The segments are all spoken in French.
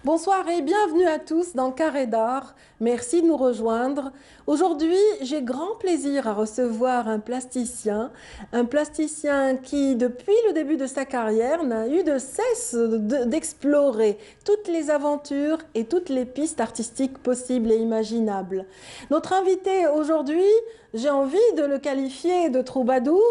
Bonsoir et bienvenue à tous dans Carré d'Art. Merci de nous rejoindre. Aujourd'hui, j'ai grand plaisir à recevoir un plasticien qui, depuis le début de sa carrière, n'a eu de cesse d'explorer toutes les aventures et toutes les pistes artistiques possibles et imaginables. Notre invité aujourd'hui, j'ai envie de le qualifier de troubadour,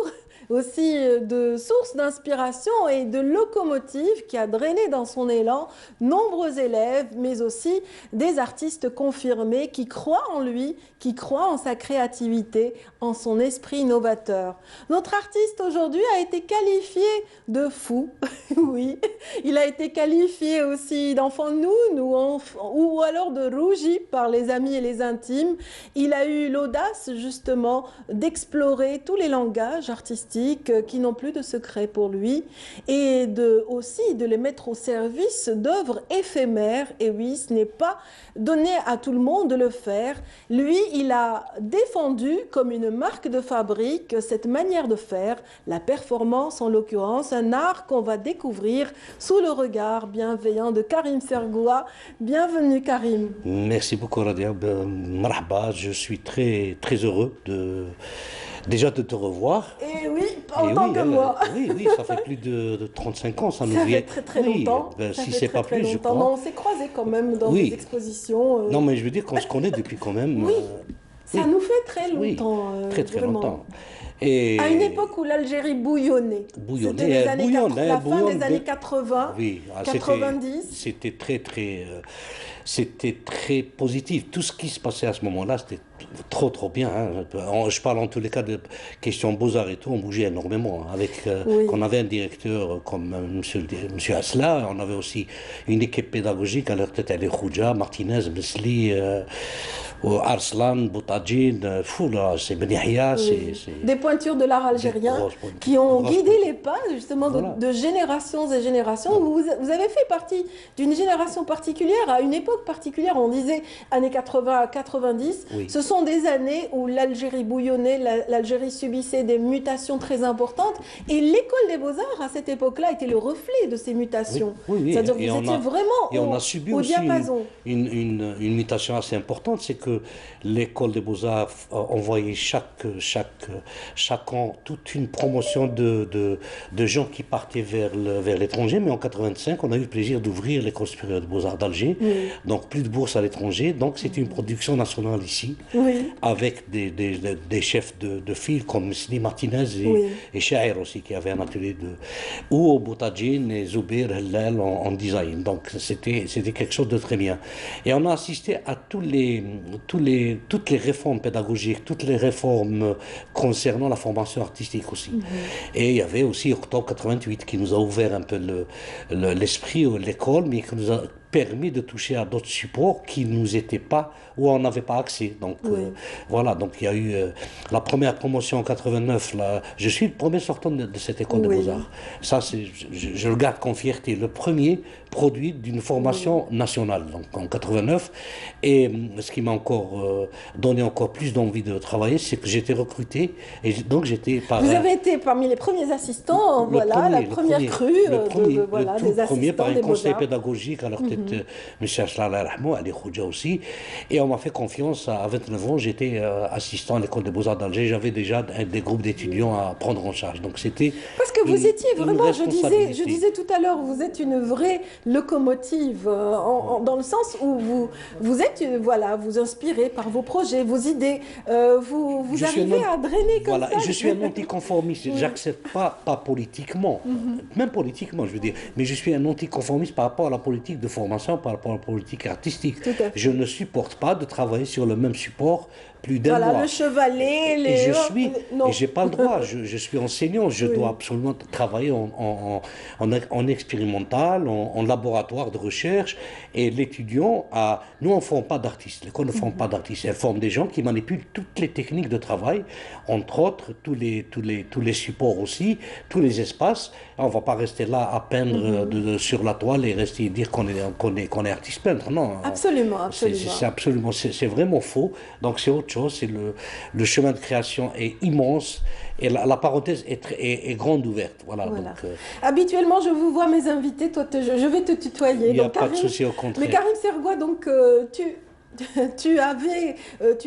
aussi de source d'inspiration et de locomotive qui a drainé dans son élan nombreux élèves, mais aussi des artistes confirmés qui croient en lui, qui croient en sa créativité, en son esprit innovateur. Notre artiste aujourd'hui a été qualifié de fou, oui, il a été qualifié aussi d'enfant ou alors de rougi par les amis et les intimes. Il a eu l'audace justement d'explorer tous les langages artistiques qui n'ont plus de secret pour lui et aussi de les mettre au service d'œuvres éphémères. Et oui, ce n'est pas donné à tout le monde de le faire. Lui, il a défendu comme une marque de fabrique cette manière de faire, la performance en l'occurrence, un art qu'on va découvrir sous le regard bienveillant de Karim Fergoua. Bienvenue Karim. Merci beaucoup Radia. Marhaba, je suis très heureux déjà de te revoir. Et oui, pas autant que moi. Oui, ça fait plus de 35 ans, ça nous Ça vient. fait très longtemps. Si c'est pas plus, je crois. Non, on s'est croisés quand même dans des expositions. Non, mais je veux dire qu'on se connaît depuis quand même. Oui, ça nous fait très longtemps. Très vraiment. longtemps. Et à une époque où l'Algérie bouillonnait. C'était la fin des années 80, oui, 90. C'était très positif. Tout ce qui se passait à ce moment-là, c'était trop bien. Je parle en tous les cas de questions beaux-arts et tout, on bougeait énormément. On avait un directeur comme monsieur Asla, on avait aussi une équipe pédagogique, à leur tête, elle est Khouja, Martinez, Mesli, Arslan, Boutadjine, c'est Ben Yahya, des pointures de l'art algérien qui ont guidé les pas justement de générations et générations. Vous avez fait partie d'une génération particulière, à une époque particulière, on disait années 80 à 90. Ce sont des années où l'Algérie bouillonnait, l'Algérie subissait des mutations très importantes et l'école des beaux-arts à cette époque-là était le reflet de ces mutations. C'est-à-dire que vous étiez vraiment on a subi au aussi diapason. Une mutation assez importante, c'est que l'école des beaux-arts envoyait chaque an toute une promotion de gens qui partaient vers l'étranger, mais en 85, on a eu le plaisir d'ouvrir l'école supérieure des beaux-arts d'Alger, donc plus de bourses à l'étranger, donc c'était une production nationale ici, avec des chefs de file comme Sidi Martinez et Chaher aussi, qui avaient un atelier ou Boutadjine et Zoubir Hellal en design, donc c'était quelque chose de très bien. Et on a assisté à toutes les réformes pédagogiques, toutes les réformes concernant la formation artistique aussi. Et il y avait aussi Octobre 88 qui nous a ouvert un peu l'esprit, l'école, mais qui nous a permis de toucher à d'autres supports qui nous étaient pas, où on n'avait pas accès. Donc voilà, donc il y a eu la première promotion en 89, je suis le premier sortant de cette école de beaux-arts. Ça, je le garde comme fierté, le premier produit d'une formation nationale, donc en 89. Et ce qui m'a encore donné encore plus d'envie de travailler, c'est que j'étais recruté, et donc j'étais Vous avez été parmi les premiers assistants, la première crue des assistants par un des conseil beaux-arts. pédagogique, alors peut-être M. Ashlala Rahmou, Ali Khouja aussi, et on m'a fait confiance. À 29 ans, j'étais assistant à l'école des beaux-arts d'Alger, j'avais déjà des groupes d'étudiants à prendre en charge, donc c'était parce que vous étiez vraiment, je disais tout à l'heure, vous êtes une vraie locomotive, dans le sens où vous êtes, vous inspirez par vos projets, vos idées, vous arrivez à drainer comme ça. Je suis un anticonformiste, j'accepte pas politiquement, même politiquement je veux dire, mais je suis un anticonformiste par rapport à la politique de formation, par rapport à la politique artistique. Je ne supporte pas de travailler sur le même support plus d'un mois. Le chevalet, et j'ai pas le droit, je suis enseignant, je dois absolument travailler en expérimental, en laboratoire de recherche, et l'étudiant nous on ne forme pas d'artistes, l'école ne forme pas d'artistes, elle forme des gens qui manipulent toutes les techniques de travail, entre autres tous les supports aussi, tous les espaces. On ne va pas rester là à peindre sur la toile et rester dire qu'on est artiste peintre, non. Absolument. C'est vraiment faux, donc c'est autre chose. Le chemin de création est immense et la parenthèse est grande ouverte. Voilà. Voilà. Donc, Habituellement, je vous vois mes invités, toi, je vais te tutoyer. il n'y a Donc, pas de Karim, souci, au mais contraire. Karim Sergoua, donc, tu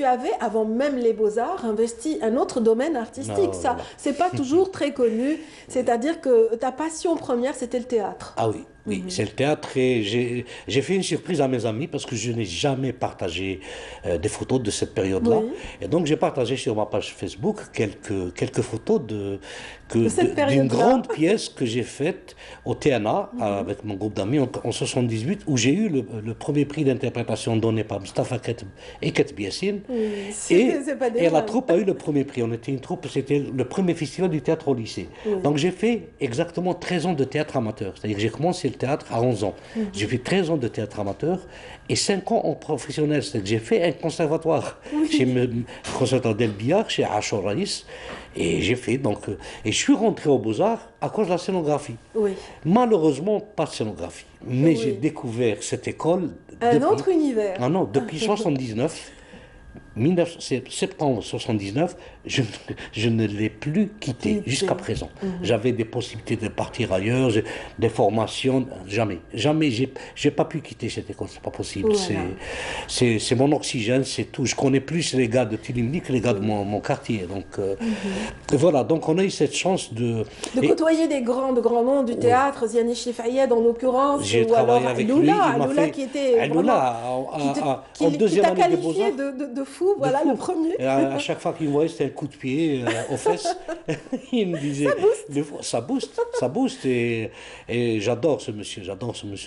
avais, avant même les beaux-arts, investi un autre domaine artistique. Non, Ça, voilà. c'est pas toujours très connu. C'est-à-dire que ta passion première, c'était le théâtre. Ah oui, oui, c'est le théâtre et j'ai fait une surprise à mes amis parce que je n'ai jamais partagé des photos de cette période-là. Oui. Et donc j'ai partagé sur ma page Facebook quelques photos Cette d'une période-là. grande pièce que j'ai faite au TNA avec mon groupe d'amis en 78 où j'ai eu le premier prix d'interprétation donné par Mustafa Ketb et Ketb Yassine. Oui, Et, c'est pas des et la vannes. troupe a eu le premier prix. On était une troupe, c'était le premier festival du théâtre au lycée. Donc j'ai fait exactement 13 ans de théâtre amateur. C'est-à-dire que j'ai commencé le théâtre à 11 ans. J'ai fait 13 ans de théâtre amateur et 5 ans en professionnel. C'est-à-dire que j'ai fait un conservatoire chez le conservatoire d'El Biar, chez Ashur Raïs. Et j'ai fait donc. Et je suis rentré aux Beaux-Arts à cause de la scénographie. Oui. Malheureusement, pas de scénographie. Mais Oui. j'ai découvert cette école. Un autre univers. Ah non, depuis 79. 19 septembre 79, je ne l'ai plus quitté jusqu'à présent. J'avais des possibilités de partir ailleurs, des formations, jamais. Jamais, j'ai pas pu quitter cette école, c'est pas possible. Voilà. C'est mon oxygène, c'est tout. Je connais plus les gars de Tilimni que les gars de mon quartier. Donc voilà, donc on a eu cette chance de côtoyer des grands noms du théâtre, Ziani Chifayed en l'occurrence, j'ai ou travaillé alors avec Lula, lui. Lula qui était Lula, en qui deuxième t'a année des qualifié Beaux-Arts. de fou, voilà fou. le premier. Et à chaque fois qu'il me voyait, c'était un coup de pied aux fesses. Il me disait, ça booste. Et j'adore ce monsieur,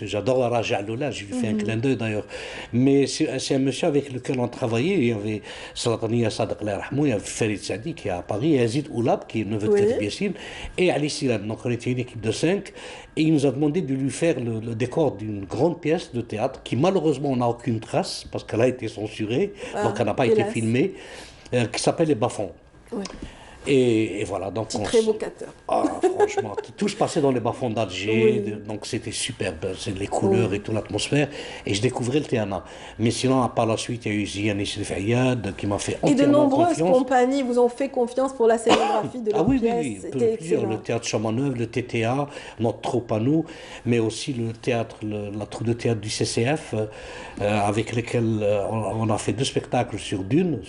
j'adore la Raja Lola, je lui fais un clin d'œil d'ailleurs. Mais c'est un monsieur avec lequel on travaillait. Il y avait Salatani Sadek Rahmou, il y avait Farid Sadi qui est à Paris, et Yazid Oulab qui est neveu de Ketb Yassine, et Ali Silan. Donc on était une équipe de 5. Et il nous a demandé de lui faire le décor d'une grande pièce de théâtre qui malheureusement n'a aucune trace parce qu'elle a été censurée, donc elle n'a pas été hélas. filmée, qui s'appelle Les Bas-Fonds. Oui. Et voilà, donc Titre évocateur. Ah, franchement, tout se passait dans les bas-fonds d'Alger, Oui. donc c'était superbe, c'est les couleurs et toute l'atmosphère, et je découvrais le TNA. Mais sinon, par la suite, il y a eu Ziani Shrif Ayad qui m'a fait Et de entièrement nombreuses confiance. compagnies vous ont fait confiance pour la scénographie de Ah leur oui, pièce. oui, C'était plusieurs, excellent. le théâtre Chamaneuve, le TTA, notre troupe à nous, mais aussi le théâtre, la troupe de théâtre du CCF, avec lesquels on a fait 2 spectacles sur Dune,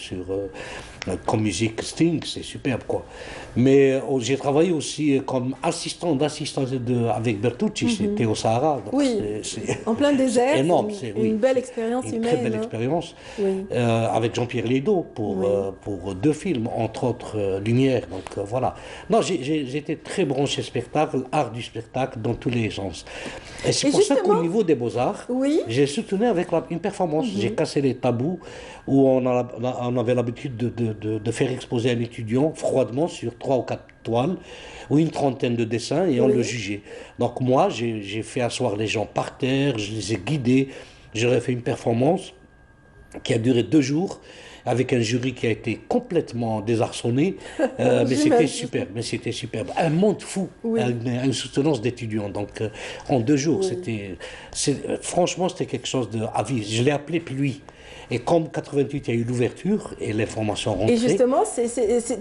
comme musique Sting, c'est superbe quoi. Mais j'ai travaillé aussi comme assistant avec Bertucci, c'était au Sahara. Donc Oui, c'est en plein désert, énorme, une belle expérience une humaine. très belle expérience. Oui. Avec Jean-Pierre Lédo pour 2 films, entre autres Lumière. Donc voilà. Non, j'ai été très branché spectacle, art du spectacle dans tous les sens. Et c'est Et pour ça justement- qu'au niveau des Beaux-Arts, Oui. j'ai soutenu avec une performance. J'ai cassé les tabous où on avait l'habitude de faire exposer un étudiant froidement sur 3 ou 4 toiles ou une trentaine de dessins et on le jugeait. Donc moi, j'ai fait asseoir les gens par terre, je les ai guidés, j'aurais fait une performance qui a duré 2 jours avec un jury qui a été complètement désarçonné, mais c'était J'imagine. superbe, Un monde fou, Oui. une soutenance d'étudiants. Donc en 2 jours, franchement, c'était quelque chose à vivre. Je l'ai appelé pluie. Et comme 88, il y a eu l'ouverture et les formations rentrées. Et justement,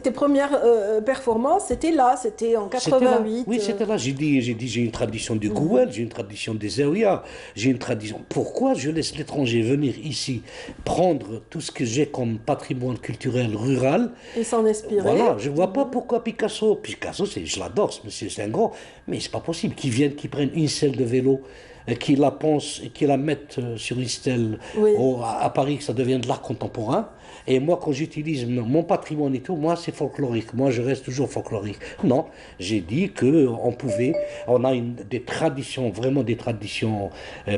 tes premières performances, c'était là, c'était en C'était là. 88. Oui, c'était là. J'ai dit, j'ai une tradition du Gouel, j'ai une tradition des Zawiya, j'ai une tradition. Pourquoi je laisse l'étranger venir ici, prendre tout ce que j'ai comme patrimoine culturel rural? Et s'en inspirer. Voilà, je ne vois pas pourquoi Picasso, je l'adore, ce monsieur, c'est un grand, mais c'est pas possible qu'il vienne, qu'il prenne une selle de vélo, qu'il la pense et qu'il la mette sur une stèle Oui. à Paris, que ça devienne de l'art contemporain. Et moi, quand j'utilise mon patrimoine et tout, moi, c'est folklorique. Moi, je reste toujours folklorique. Non, j'ai dit on a des traditions, vraiment des traditions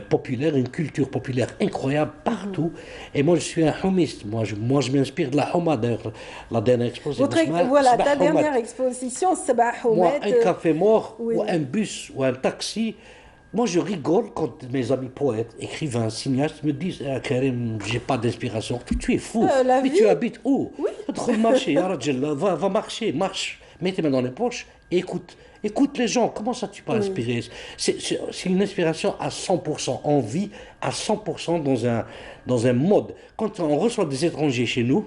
populaires, une culture populaire incroyable partout. Et moi, je suis un humiste. Moi, je m'inspire de la Houma, d'ailleurs. La dernière exposition. Voilà, ta dernière exposition, Sabah Moi, Houmet. un café mort, oui. ou un bus, ou un taxi. Moi, je rigole quand mes amis poètes, écrivains, cinéastes me disent ah, Karim, j'ai pas d'inspiration. Tu es fou. La Mais vie. tu habites où? Oui. Marcher, va marcher, marche. Mets tes mains dans les poches et écoute. Écoute les gens. Comment ça, tu peux inspirer? C'est une inspiration à 100%. On vit à 100% dans un mode. Quand on reçoit des étrangers chez nous,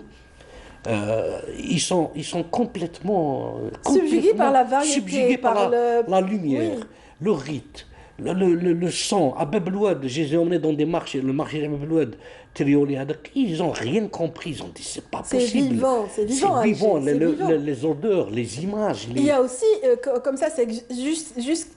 ils sont complètement, Subjugués par la variété, subjugués par par la lumière, oui, le rite, le son. À Bab el Oued, je les ai emmenés dans des marchés, le marché de Bab el Oued, Trioli, ils n'ont rien compris. Ils ont dit, c'est pas possible. c'est C'est vivant, vivant, Alger, c'est vivant. les odeurs, les images. Il y a aussi, comme ça, cette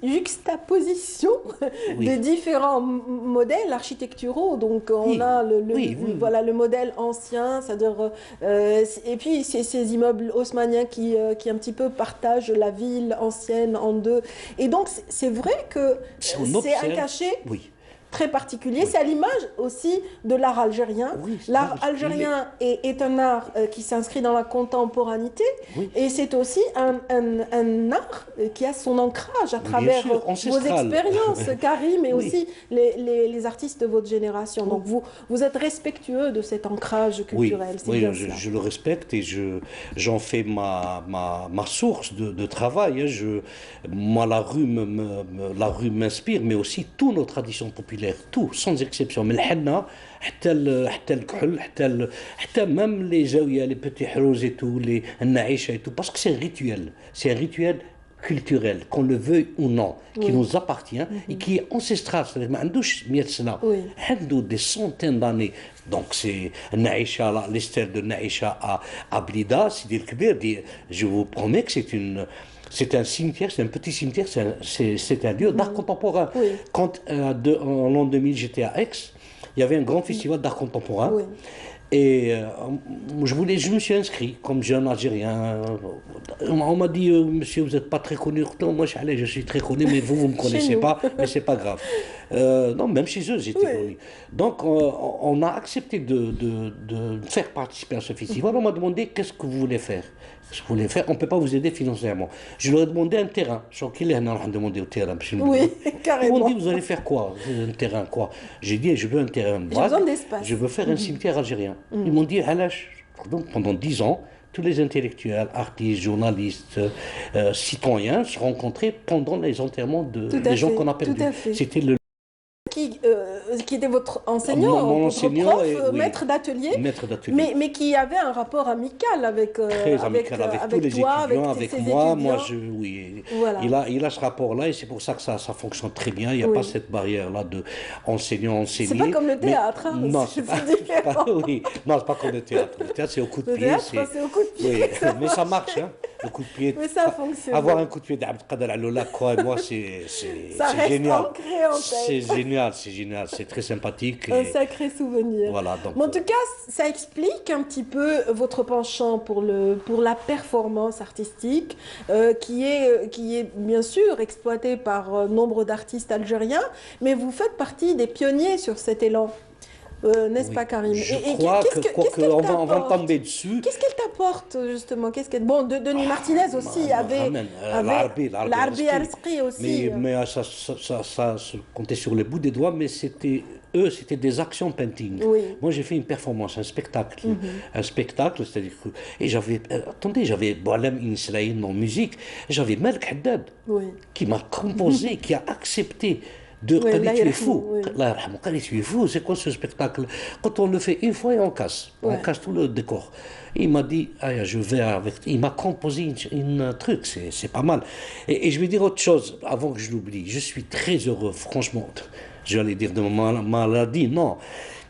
juxtaposition de Oui, différents modèles architecturaux. Donc, on oui, a oui. voilà, le modèle ancien, c'est-à-dire, et puis ces immeubles haussmanniens qui un petit peu partagent la ville ancienne en deux. Et donc, c'est vrai que On c'est un observe, cachet oui, très particulier. oui, C'est à l'image aussi de l'art algérien. oui, L'art algérien est un art qui s'inscrit dans la contemporanéité oui, et c'est aussi un art qui a son ancrage à bien travers sûr, vos ancestral. expériences, Karim, et Oui. aussi les artistes de votre génération. Donc vous êtes respectueux de cet ancrage Oui, culturel, c'est oui, bien cela. je le respecte et j'en fais ma source de travail. Hein. Moi, la rue m'inspire, mais aussi toutes nos traditions populaires, tout, sans exception. Mais le henna, حتى الكحل حتى même les zaouia, les petits hrous et tout, les naïcha et tout, parce que c'est un rituel culturel, qu'on le veuille ou non, qui Oui, nous appartient et qui est ancestral. C'est-à-dire, ما عندوش 100 سنة, oui, عنده des centaines d'années. Donc c'est Naïcha, l'Esther de Naïcha à Blida, Sidi El Kbir, je vous promets que c'est un cimetière, c'est un petit cimetière, c'est un lieu d'art contemporain. oui, Quand en l'an 2000 j'étais à Aix, il y avait un grand festival d'art contemporain. oui. Et je me suis inscrit comme jeune Algérien. On m'a dit, monsieur, vous n'êtes pas très connu. Non, moi, je suis très connu, mais vous ne me Chez connaissez nous. pas, mais c'est pas grave. Non, même chez eux, j'étais Oui. connu. Donc, on a accepté de faire participer à ce festival. On m'a demandé, qu'est-ce que vous voulez faire? Ce que vous voulez faire, on ne peut pas vous aider financièrement. Je leur ai demandé un terrain. Je suis qu'il est demandé au terrain. Oui, Ils m'ont dit, carrément. vous allez faire quoi? Un terrain, quoi? J'ai dit, je veux un terrain J'ai besoin vague. d'espace. Je veux faire un cimetière algérien. Ils m'ont dit, Halash. Donc, pendant 10 ans, tous les intellectuels, artistes, journalistes, citoyens se rencontraient pendant les enterrements Tout des à gens fait, qu'on a tout perdus. à fait. C'était le Qui était votre enseignant, mon votre enseignant prof, et oui, maître d'atelier, maître d'atelier. mais qui avait un rapport amical Très amical avec tous avec les toi, avec étudiants, avec ses moi. Moi, étudiants. oui, Voilà. il a ce rapport-là et c'est pour ça que ça fonctionne très bien. Il n'y a pas Oui. cette barrière-là de enseignant, C'est pas enseigner. comme le Mais théâtre, hein, non, c'est c'est différent. oui, non, c'est pas comme le théâtre. Le théâtre, c'est au coup de Le pied. théâtre, c'est au coup de pied. Oui, que ça mais ça marche. marche, hein. Le coup de pied. Mais ça fonctionne. Avoir un coup de pied d'Abdelkader Aloula, quoi, et moi, c'est Ça reste génial. ancré en C'est tête. génial, c'est très sympathique. Un Et sacré souvenir. voilà, donc. Mais en tout cas, ça explique un petit peu votre penchant pour la performance artistique, qui est bien sûr exploitée par nombre d'artistes algériens, mais vous faites partie des pionniers sur cet élan. N'est-ce Oui, pas, Karim? je Et crois qu'est-ce que, qu'est-ce qu'elle on va t'apporte? tomber dessus. Qu'est-ce qu'elle t'apporte, justement? Bon, Denis Martinez aussi avait L'Arbi Arzqi aussi. Mais ça se comptait sur les bouts des doigts, mais c'était des actions painting. Oui. Moi, j'ai fait une performance, un spectacle. Un spectacle, c'est-à-dire que. Et attendez, j'avais Boalem Inslaïn en musique, j'avais Malk Haddad, Oui. qui m'a composé, qui a accepté. Oui, Qali, Allah tu es yarhamou, fou. oui. Allah yarhamou, Qali, tu es fou. C'est quoi ce spectacle? Quand on le fait une fois et on casse. On Ouais. casse tout le décor. Il m'a dit, ah, je vais avec. Il m'a composé une truc, c'est pas mal. Et je vais dire autre chose avant que je l'oublie. Je suis très heureux, franchement. J'allais dire de ma maladie, non.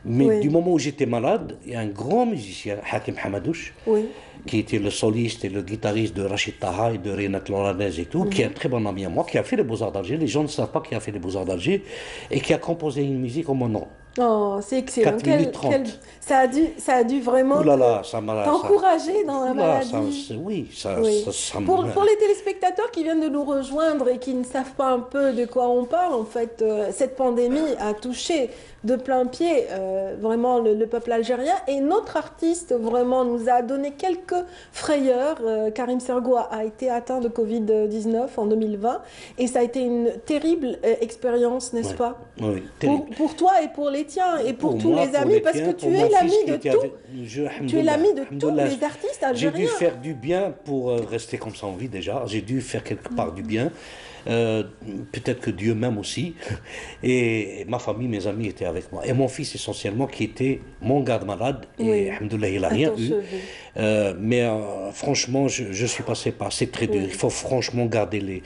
Mais Oui. du moment où j'étais malade, il y a un grand musicien, Hakim Hamadouche, Oui. qui était le soliste et le guitariste de Rachid Taha et de Renat Loranez et tout, qui est un très bon ami à moi, qui a fait les Beaux-Arts d'Alger. Les gens ne savent pas qui a fait les Beaux-Arts d'Alger et qui a composé une musique en mon nom. Oh, c'est excellent. 4 minutes 30. Ça a dû vraiment Ouh là là, ça m'a. t'encourager dans la Ouh là, ça, maladie. oui, Oui. ça Pour les téléspectateurs qui viennent de nous rejoindre et qui ne savent pas un peu de quoi on parle, en fait, cette pandémie a touché de plein pied vraiment le peuple algérien et notre artiste vraiment nous a donné quelques frayeurs. Karim Sergo a été atteint de Covid-19 en 2020 et ça a été une terrible expérience, n'est-ce Ouais. pas? Oui, terrible. Pour toi et pour les tiens et pour tous moi, les pour amis, les parce tiens, que pour tu mon es l'ami fils qui de était tout. avec- Tu es Alhamdoulilah, l'ami de tous Alhamdoulilah. les artistes J'ai dû algériens. faire du bien pour rester comme ça en vie déjà. J'ai dû faire quelque part du bien. Euh, Peut-être que Dieu m'aime aussi. Et ma famille, mes amis étaient avec moi. Et mon fils essentiellement, qui était mon garde-malade. Et Oui, alhamdoulilah, il n'a à rien ton eu. chevet. Franchement, je suis passé par. C'est très dur. Il Oui. faut franchement garder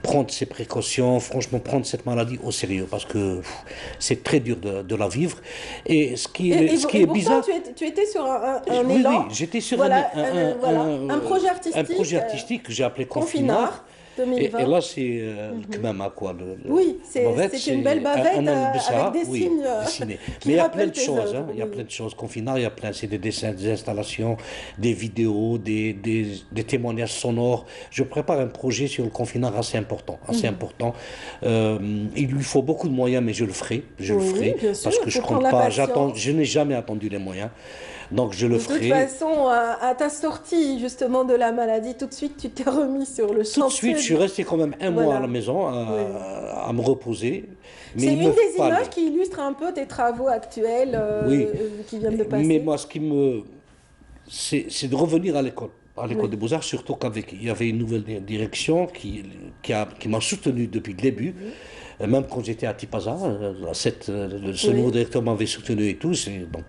prendre ses précautions, franchement prendre cette maladie au sérieux parce que c'est très dur de la vivre. Et ce qui Et est pourtant, bizarre, tu étais sur un oui, oui, élan, j'étais sur voilà, voilà, un projet un projet artistique, artistique que j'ai appelé Confinard. Confinard Et 2020. là, c'est le Kmama, quoi. Oui, Bavette, c'est une belle c'est bavette un avec Albessa, des oui, signes dessiné. Mais qui il y a plein rappellent de tes choses, hein. œuvres. Il y a plein Oui. de choses. Confinard, il y a plein, c'est des dessins, des installations, des vidéos, des témoignages sonores. Je prépare un projet sur le confinard assez important, assez important. Il lui faut beaucoup de moyens, mais je le Oui, ferai, bien sûr, parce il que je faut prendre compte la pas, j'attends, patience. je n'ai jamais attendu les moyens, donc je le De toute ferai. façon, à ta sortie justement de la maladie, tout de suite, tu t'es remis sur le Tout de suite, je chantier. suis resté quand même un mois à la Voilà. maison Oui. à me reposer, mais C'est il une me des images fallait, qui illustre un peu tes travaux actuels oui. qui viennent de Mais passer. moi, c'est de revenir à l'école Oui, des Beaux-Arts, surtout qu'avec, il y avait une nouvelle direction qui m'a soutenu depuis le début. Même quand j'étais à Tipaza, ce nouveau oui, directeur m'avait soutenu et tout. Donc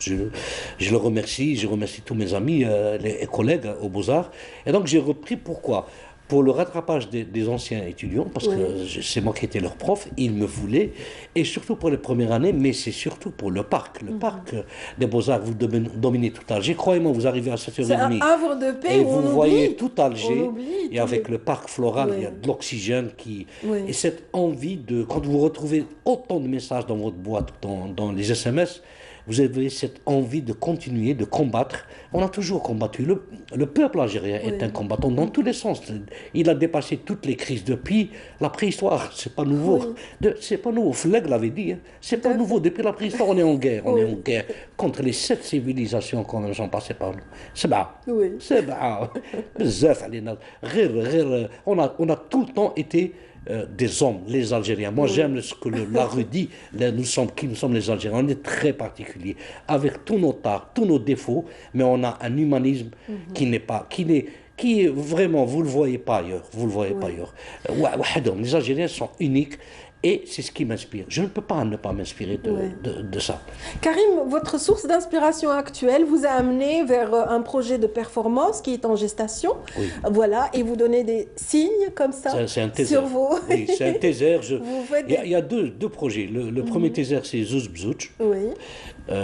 je le remercie, je remercie tous mes amis et collègues aux Beaux-Arts. Et donc j'ai repris pourquoi? Pour le rattrapage des anciens étudiants, parce que oui, c'est moi qui étais leur prof, ils me voulaient, et surtout pour les premières années, mais c'est surtout pour le parc. Le parc des Beaux-Arts, vous dominez tout Alger. Croyez-moi, vous arrivez à c'est un 7h30 havre de paix et où vous voyez tout on Alger, oublie et tous avec les... le parc floral, il y a Oui, de l'oxygène et oui, cette envie de, quand vous retrouvez autant de messages dans votre boîte, dans les SMS, vous avez cette envie de continuer, de combattre. On a toujours combattu. Le peuple algérien est un oui, combattant dans tous les sens. Il a dépassé toutes les crises depuis la préhistoire. C'est pas nouveau. oui, C'est pas nouveau. Flegg l'avait dit. Hein. C'est tout pas à nouveau. fait. Depuis la préhistoire, on est en guerre. On est en Oui, guerre contre les 7 civilisations qui sont passées par nous. C'est bas. oui, سبعة بزاف علينا on a tout le temps été des hommes, les Algériens. Moi, oui, j'aime ce que la rue dit. Nous sommes les Algériens. On est très particuliers, avec tous nos torts, tous nos défauts, mais on a un humanisme qui n'est pas, qui est vraiment, vous le voyez pas ailleurs. Vous le voyez pas oui. ailleurs. Les Algériens sont uniques. Et c'est ce qui m'inspire. Je ne peux pas ne pas m'inspirer Oui. de ça. Karim, votre source d'inspiration actuelle vous a amené vers un projet de performance qui est en gestation. Oui. Voilà, et vous donnez des signes comme ça C'est un taser. sur vos... Oui, c'est un taser. Vous faites Il y a, des... il y a deux projets. Le premier taser, c'est Zouz Bzouch. Oui,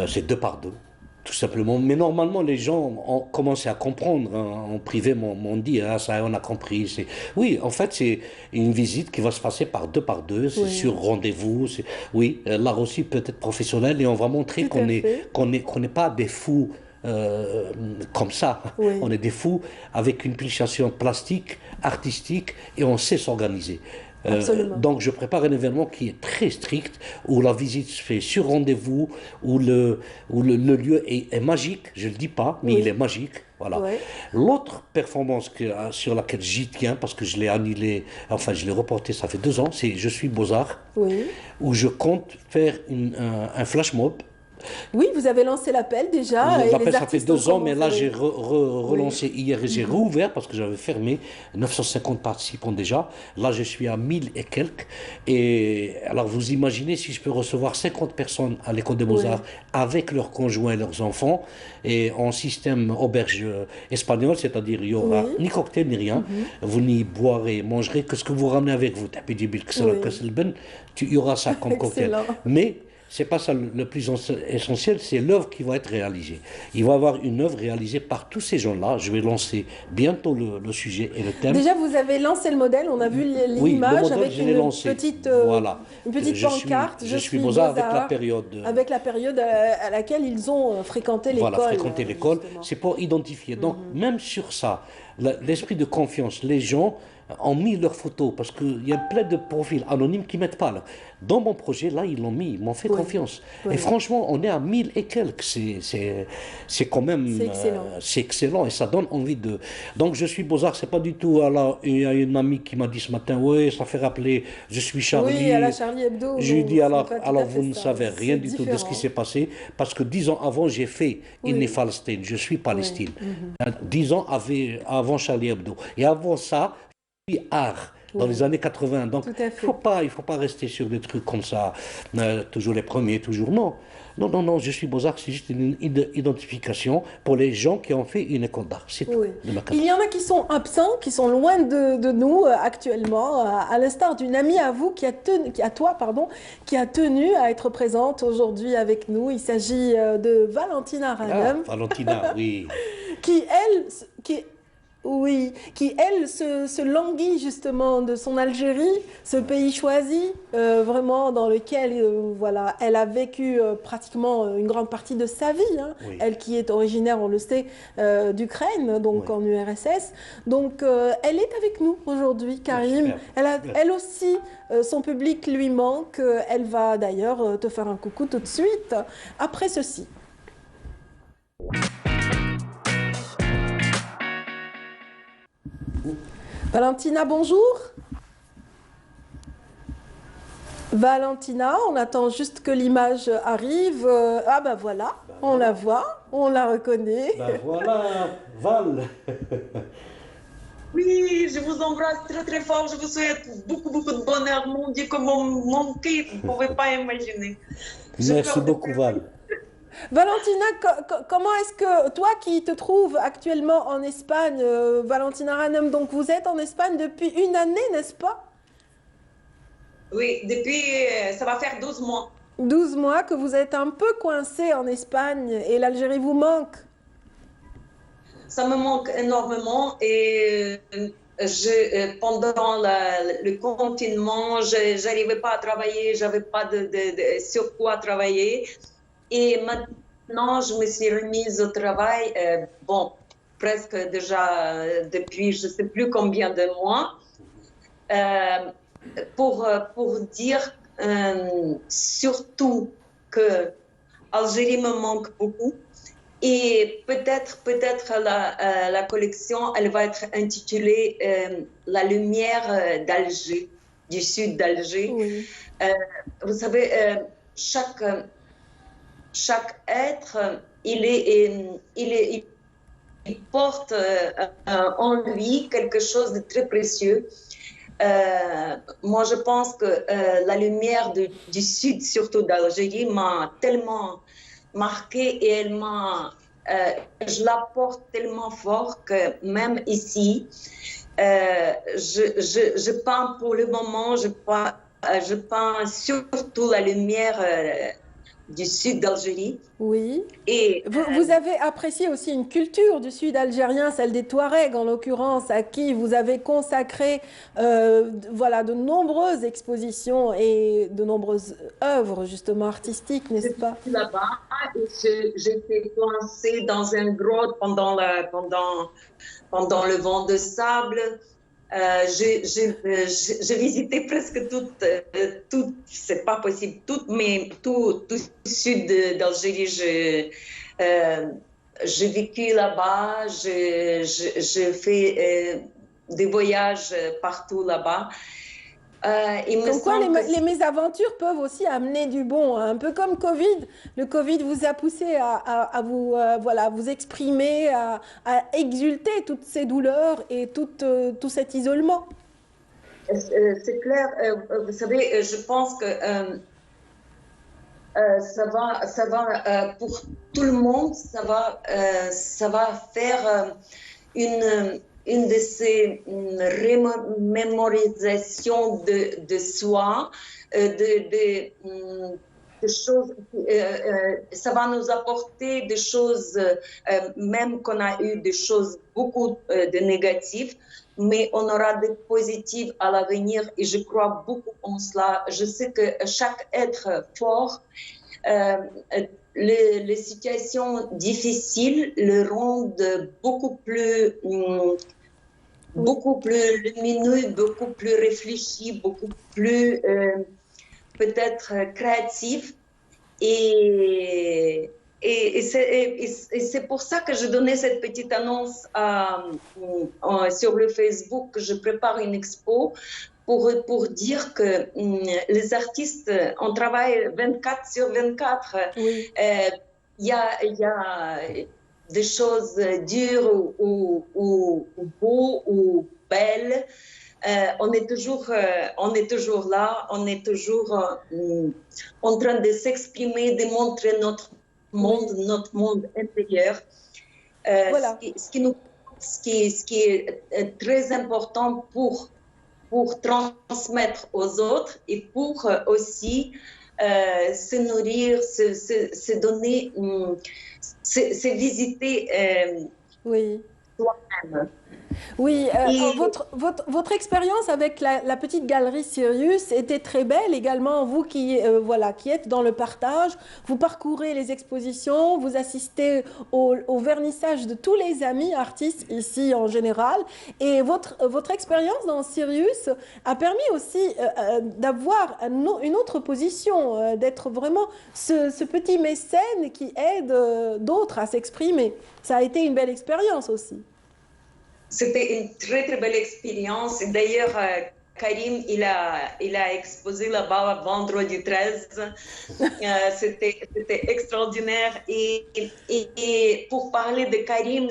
C'est 2 par 2, tout simplement. Mais normalement, les gens ont commencé à comprendre. Hein. En privé, m'ont dit, ah, ça, on a compris. Oui, en fait, c'est une visite qui va se passer par 2 par 2. C'est oui, sur rendez-vous. Oui, l'art aussi peut être professionnel et on va montrer tout à fait. qu'on n'est pas des fous comme ça. Oui, On est des fous avec une pulsation plastique, artistique et on sait s'organiser. absolument. Donc je prépare un événement qui est très strict, où la visite se fait sur rendez-vous, où le lieu est magique, je ne le dis pas, mais il est Oui, magique. Voilà. oui, L'autre performance sur laquelle j'y tiens, parce que je l'ai annulé, enfin je l'ai reporté, ça fait 2 ans, c'est Je suis Beaux-Arts, oui. où je compte faire un flash mob. Oui, vous avez lancé l'appel déjà et L'appel, les ça fait artistes ont 2 ans, mais là, commencé. j'ai Oui, relancé hier et j'ai rouvert parce que j'avais fermé 950 participants déjà. Là, je suis à 1000 et quelques. Et alors, vous imaginez si je peux recevoir 50 personnes à l'école des Beaux-Arts oui, avec leurs conjoints et leurs enfants et en système auberge espagnol, c'est-à-dire il n'y aura oui, ni cocktail ni rien. Vous n'y boirez, mangerez que ce que vous ramenez avec vous. oui. Il y aura ça comme cocktail. Excellent. Mais c'est pas ça le plus essentiel, c'est l'œuvre qui va être réalisée. Il va y avoir une œuvre réalisée par tous ces gens-là. Je vais lancer bientôt le sujet et le thème. Déjà, vous avez lancé le modèle, on a vu Oui, le l'image modèle, avec je l'ai lancé. Voilà. une petite pancarte, Je suis Beaux-Arts avec la période. avec la période à laquelle ils ont fréquenté Voilà, l'école, fréquenter l'école, justement. c'est pour identifier. Donc, même sur ça, l'esprit de confiance, les gens ont mis leurs photos parce qu'il y a plein de profils anonymes qui ne mettent pas là. Dans mon projet, là, ils l'ont mis, ils m'ont fait Oui, confiance. Et oui, franchement, on est à 1000 et quelques. C'est quand même, c'est excellent. c'est excellent et ça donne envie de. Donc, je suis Beaux-Arts, c'est pas du tout. Alors, il y a une amie qui m'a dit ce matin, ouais, ça fait rappeler, je suis Oui, à la Charlie. Charlie Hebdo, Je lui non, dis ce n'est pas tout à alors fait vous ne ça. savez rien C'est du tout de ce qui s'est différent. passé, parce que 10 ans avant, j'ai fait Inni Oui, Palestine, je suis oui, Palestine. 10 ans avant Charlie Hebdo. Et avant ça, je suis art. dans les années 80. Donc, Tout à fait. il faut pas rester sur des trucs comme ça, toujours les premiers, toujours non. Non, non, non, je suis Beaux-Arts, c'est juste une identification pour les gens qui ont fait une école d'art. C'est tout, Oui. de ma Il y en a qui sont absents, qui sont loin de nous actuellement, à l'instar d'une amie à vous à toi, pardon, qui a tenu à être présente aujourd'hui avec nous. Il s'agit de Valentina Ah, Ranem, Valentina, oui. qui elle, qui, oui, qui elle se languit justement de son Algérie, ce pays choisi, vraiment dans lequel, voilà, elle a vécu pratiquement une grande partie de sa vie, hein. Oui. Elle qui est originaire, on le sait, d'Ukraine, donc Oui. en URSS. Donc elle est avec nous aujourd'hui, Karim. Super, super. Elle aussi, son public lui manque. Elle va d'ailleurs te faire un coucou tout de suite après ceci. Valentina, bonjour. Valentina, on attend juste que l'image arrive. Ah ben voilà, on la voit, on la reconnaît. Ben voilà, Val. Oui, je vous embrasse très très fort. Je vous souhaite beaucoup beaucoup de bonheur. Mon Dieu, comme mon cœur, vous ne pouvez pas imaginer. Je Merci pleure beaucoup, depuis- Val. Valentina, comment est-ce que toi qui te trouves actuellement en Espagne, Valentina Ranem, donc vous êtes en Espagne depuis une année, n'est-ce pas? Oui, depuis, ça va faire 12 mois. 12 mois que vous êtes un peu coincée en Espagne et l'Algérie vous manque. Ça me manque énormément et pendant le confinement, je n'arrivais pas à travailler, j'avais pas de sur quoi travailler. Et maintenant, je me suis remise au travail, bon, presque déjà depuis je ne sais plus combien de mois, pour dire surtout que Algérie me manque beaucoup. Et peut-être la collection, elle va être intitulée La lumière d'Alger, du sud d'Alger. Oui. Vous savez, chaque être, il porte en lui quelque chose de très précieux. Moi, je pense que la lumière du sud, surtout d'Algérie, m'a tellement marquée et je la porte tellement fort que même ici, je peins pour le moment, je peins surtout la lumière du sud d'Algérie. Oui. Et Vous avez apprécié aussi une culture du sud algérien, celle des Touaregs en l'occurrence, à qui vous avez consacré voilà, de nombreuses expositions et de nombreuses œuvres justement artistiques, n'est-ce pas? là-bas et j'étais coincée dans une grotte pendant le vent de sable. J'ai visité presque tout, c'est pas possible, mais tout sud d'Algérie. J'ai vécu là-bas, j'ai fait des voyages partout là-bas. Il me Comme quoi, semble que les mésaventures peuvent aussi amener du bon, hein. Un peu comme Covid. Le Covid vous a poussé à vous, voilà, vous exprimer, à exulter toutes ces douleurs et tout cet isolement. c'est clair. Vous savez, je pense que ça va pour tout le monde, ça va faire une de ces remémorisations de soi, de choses, ça va nous apporter des choses, même qu'on a eu des choses beaucoup de négatives, mais on aura des positives à l'avenir et je crois beaucoup en cela. Je sais que chaque être fort, les situations difficiles le rendent beaucoup plus lumineux, beaucoup plus réfléchi, beaucoup plus peut-être créatif. Et c'est pour ça que je donnais cette petite annonce sur le Facebook que je prépare une expo pour dire que les artistes, on travaille 24 sur 24. Oui. Il y a des choses dures ou beaux ou belles. on est toujours là, on est toujours en train de s'exprimer, de montrer notre monde intérieur. Voilà. Ce qui est très important pour transmettre aux autres et pour aussi se nourrir, se donner, se visiter Oui. soi-même. Oui, votre expérience avec la petite galerie Sirius était très belle également. Vous qui, voilà, qui êtes dans le partage, vous parcourez les expositions, vous assistez au vernissage de tous les amis artistes ici en général. Et votre expérience dans Sirius a permis aussi d'avoir une autre position, d'être vraiment ce petit mécène qui aide d'autres à s'exprimer. Ça a été une belle expérience aussi. C'était une très, très belle expérience. D'ailleurs, Karim, il a exposé là-bas vendredi 13. C'était extraordinaire. Et pour parler de Karim,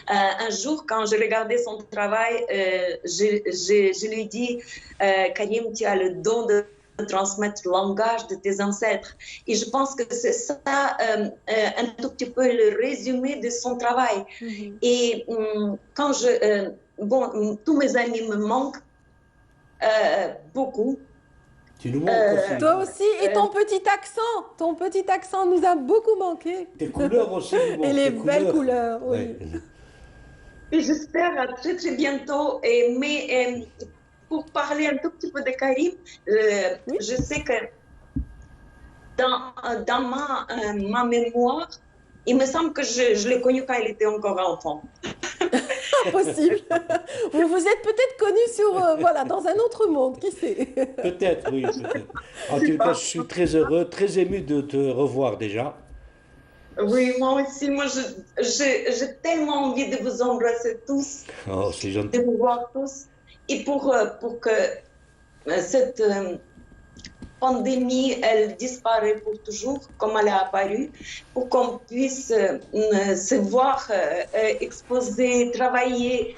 un jour, quand je regardais son travail, je lui dis, Karim, tu as le don de transmettre le langage de tes ancêtres. Et je pense que c'est ça un tout petit peu le résumé de son travail. Mm-hmm. Et quand tous mes amis me manquent beaucoup. Tu nous manques aussi. Toi aussi, et ton petit accent nous a beaucoup manqué. Tes couleurs aussi. Et les belles couleurs, oui. Ouais. Et j'espère très très bientôt. Mais pour parler un tout petit peu de Karim, oui. Je sais que dans ma mémoire, il me semble que je l'ai connu quand il était encore enfant. Possible. Vous vous êtes peut-être connu voilà, dans un autre monde, qui sait? Peut-être, oui. Peut-être. En tout cas, je suis très heureux, très ému de te revoir déjà. Oui, moi aussi. Moi, j'ai tellement envie de vous embrasser tous. Oh, c'est gentil. De vous voir tous. Et pour que cette pandémie, elle disparaisse pour toujours, comme elle a apparu, pour qu'on puisse se voir, exposer, travailler,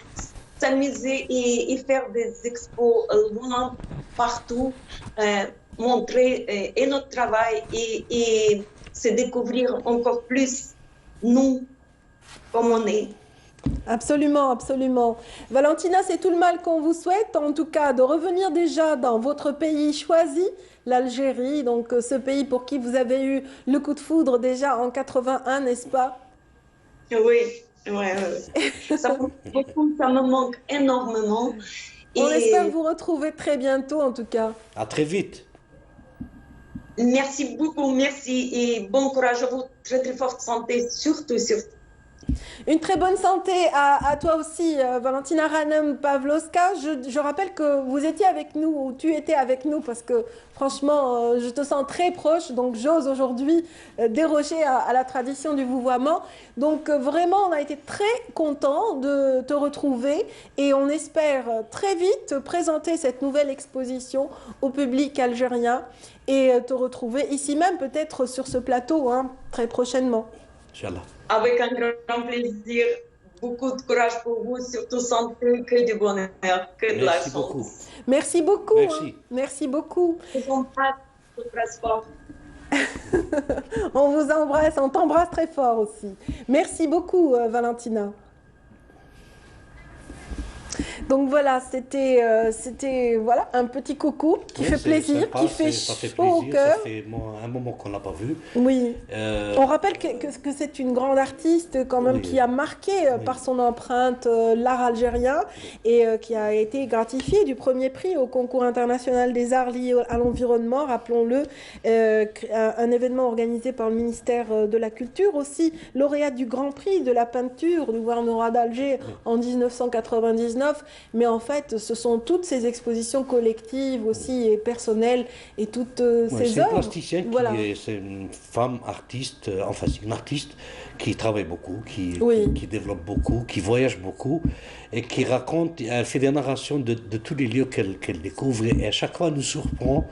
s'amuser et faire des expos loin, partout, montrer et notre travail et se découvrir encore plus, nous, comme on est. Absolument, absolument. Valentina, c'est tout le mal qu'on vous souhaite, en tout cas, de revenir déjà dans votre pays choisi, l'Algérie, donc ce pays pour qui vous avez eu le coup de foudre déjà en 81, n'est-ce pas? Oui. Ça me manque énormément. On espère vous retrouver très bientôt, en tout cas. À très vite. Merci beaucoup, merci et bon courage à vous, très très forte santé, surtout. Une très bonne santé à toi aussi, Valentina Ranem-Pavlovska. Je rappelle que vous étiez avec nous, ou tu étais avec nous, parce que franchement, je te sens très proche, donc j'ose aujourd'hui déroger à la tradition du vouvoiement. Donc vraiment, on a été très contents de te retrouver et on espère très vite présenter cette nouvelle exposition au public algérien et te retrouver ici même, peut-être sur ce plateau, hein, très prochainement. Inch'Allah. Avec un grand plaisir, beaucoup de courage pour vous, surtout santé, que du bonheur, que de la chance. Beaucoup. Merci beaucoup. Merci. Hein. Merci beaucoup. On vous embrasse fort. On vous embrasse, on t'embrasse très fort aussi. Merci beaucoup, Valentina. Donc voilà, c'était voilà, un petit coucou qui fait plaisir, sympa, qui fait chaud au cœur. Ça fait un moment qu'on l'a pas vu. Oui. On rappelle que c'est une grande artiste quand même qui a marqué par son empreinte l'art algérien et qui a été gratifiée du premier prix au concours international des arts liés à l'environnement, rappelons-le, un événement organisé par le ministère de la Culture, aussi lauréate du Grand Prix de la peinture du Gouvernorat d'Alger en 1999. Mais en fait, ce sont toutes ces expositions collectives aussi et personnelles et toutes ces œuvres. C'est une plasticienne, c'est une femme artiste, enfin c'est une artiste qui travaille beaucoup, qui développe beaucoup, qui voyage beaucoup et qui raconte, elle fait des narrations de tous les lieux qu'elle découvre et à chaque fois elle nous surprend.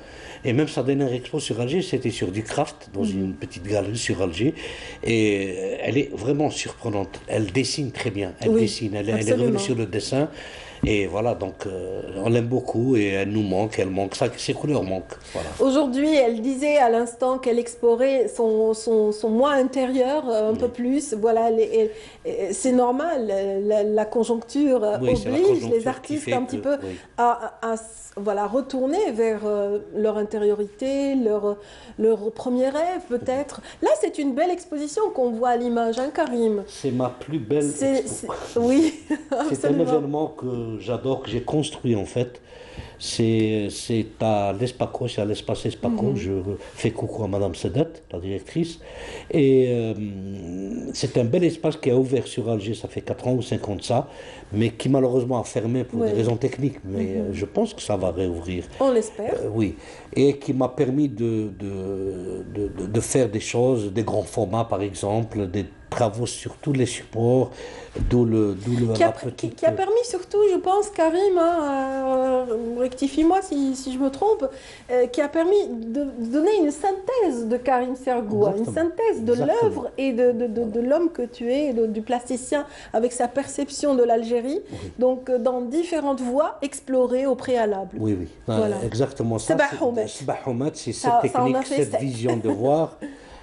Et même sa dernière expo sur Alger, c'était sur du craft, dans une petite galerie sur Alger. Et elle est vraiment surprenante. Elle dessine très bien. Elle dessine. Elle est revenue sur le dessin. Et voilà, donc on l'aime beaucoup et elle nous manque, elle manque, ça, ses couleurs manquent. Voilà. Aujourd'hui, elle disait à l'instant qu'elle explorait son moi intérieur un peu plus. Voilà, c'est normal, la conjoncture Oui, c'est la oblige les conjoncture qui artistes fait un petit que, peu oui. voilà, retourner vers leur intériorité, leur premier rêve peut-être. Là, c'est une belle exposition qu'on voit à l'image, hein, Karim? C'est ma plus belle expo. Oui, C'est un absolument. événement que j'adore, que j'ai construit en fait. C'est à l'Espaco, c'est à l'espace Espaco. Mhm. Je fais coucou à Madame Sedat, la directrice. Et c'est un bel espace qui a ouvert sur Alger, ça fait 4 ans ou 5 ans de ça, mais qui malheureusement a fermé pour des Oui, raisons techniques. Mais je pense que ça va réouvrir. on l'espère. Oui, et qui m'a permis de faire des choses, des grands formats par exemple, des travaux sur tous les supports, la petite... Qui a permis surtout, je pense, Karim, hein, rectifie-moi si je me trompe, qui a permis de donner une synthèse de Karim Sergou, hein, une Exactement, synthèse de exactement. l'œuvre et de l'homme que tu es, du plasticien, avec sa perception de l'Algérie, Oui, donc dans différentes voies explorées au préalable. oui, oui. Voilà. Exactement ça. Sabah Homet. Sabah Homet, c'est cette Ça en a technique, fait cette sept. vision de voir.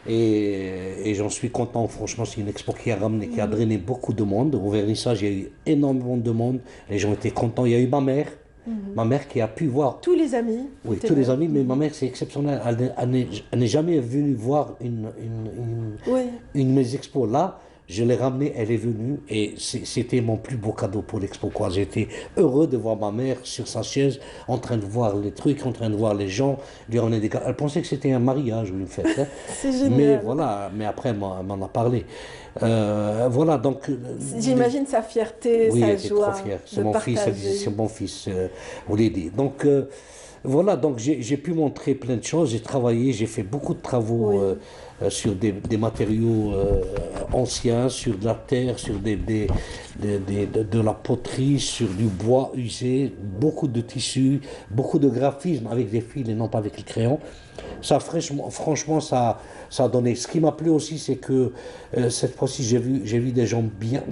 Et j'en suis content, franchement, c'est une expo qui a ramené, qui a drainé beaucoup de monde. Au vernissage, il y a eu énormément de monde. Les gens étaient contents. Il y a eu ma mère qui a pu voir. Tous les amis Oui, étaient tous les là. amis, mais ma mère, c'est exceptionnel. Elle n'est jamais venue voir Oui. une de mes expos. Là, je l'ai ramenée, elle est venue et c'était mon plus beau cadeau pour l'expo, quoi. J'étais heureux de voir ma mère sur sa chaise, en train de voir les trucs, en train de voir les gens, lui ramener des cadeaux. Elle pensait que c'était un mariage ou une fête, hein. C'est Mais génial. voilà, mais après, elle m'en a parlé. Voilà, donc, J'imagine sa fierté, oui, elle sa était trop joie fière. C'est de mon fils, elle disait, partager. c'est mon fils, vous l'avez dit. Donc, voilà, donc j'ai pu montrer plein de choses. J'ai travaillé, j'ai fait beaucoup de travaux Oui. sur des matériaux anciens, sur de la terre, sur de la poterie, sur du bois usé, beaucoup de tissus, beaucoup de graphisme avec des fils et non pas avec le crayon. Ça, franchement, ça a donné. Ce qui m'a plu aussi, c'est que cette fois-ci, j'ai vu des gens bien.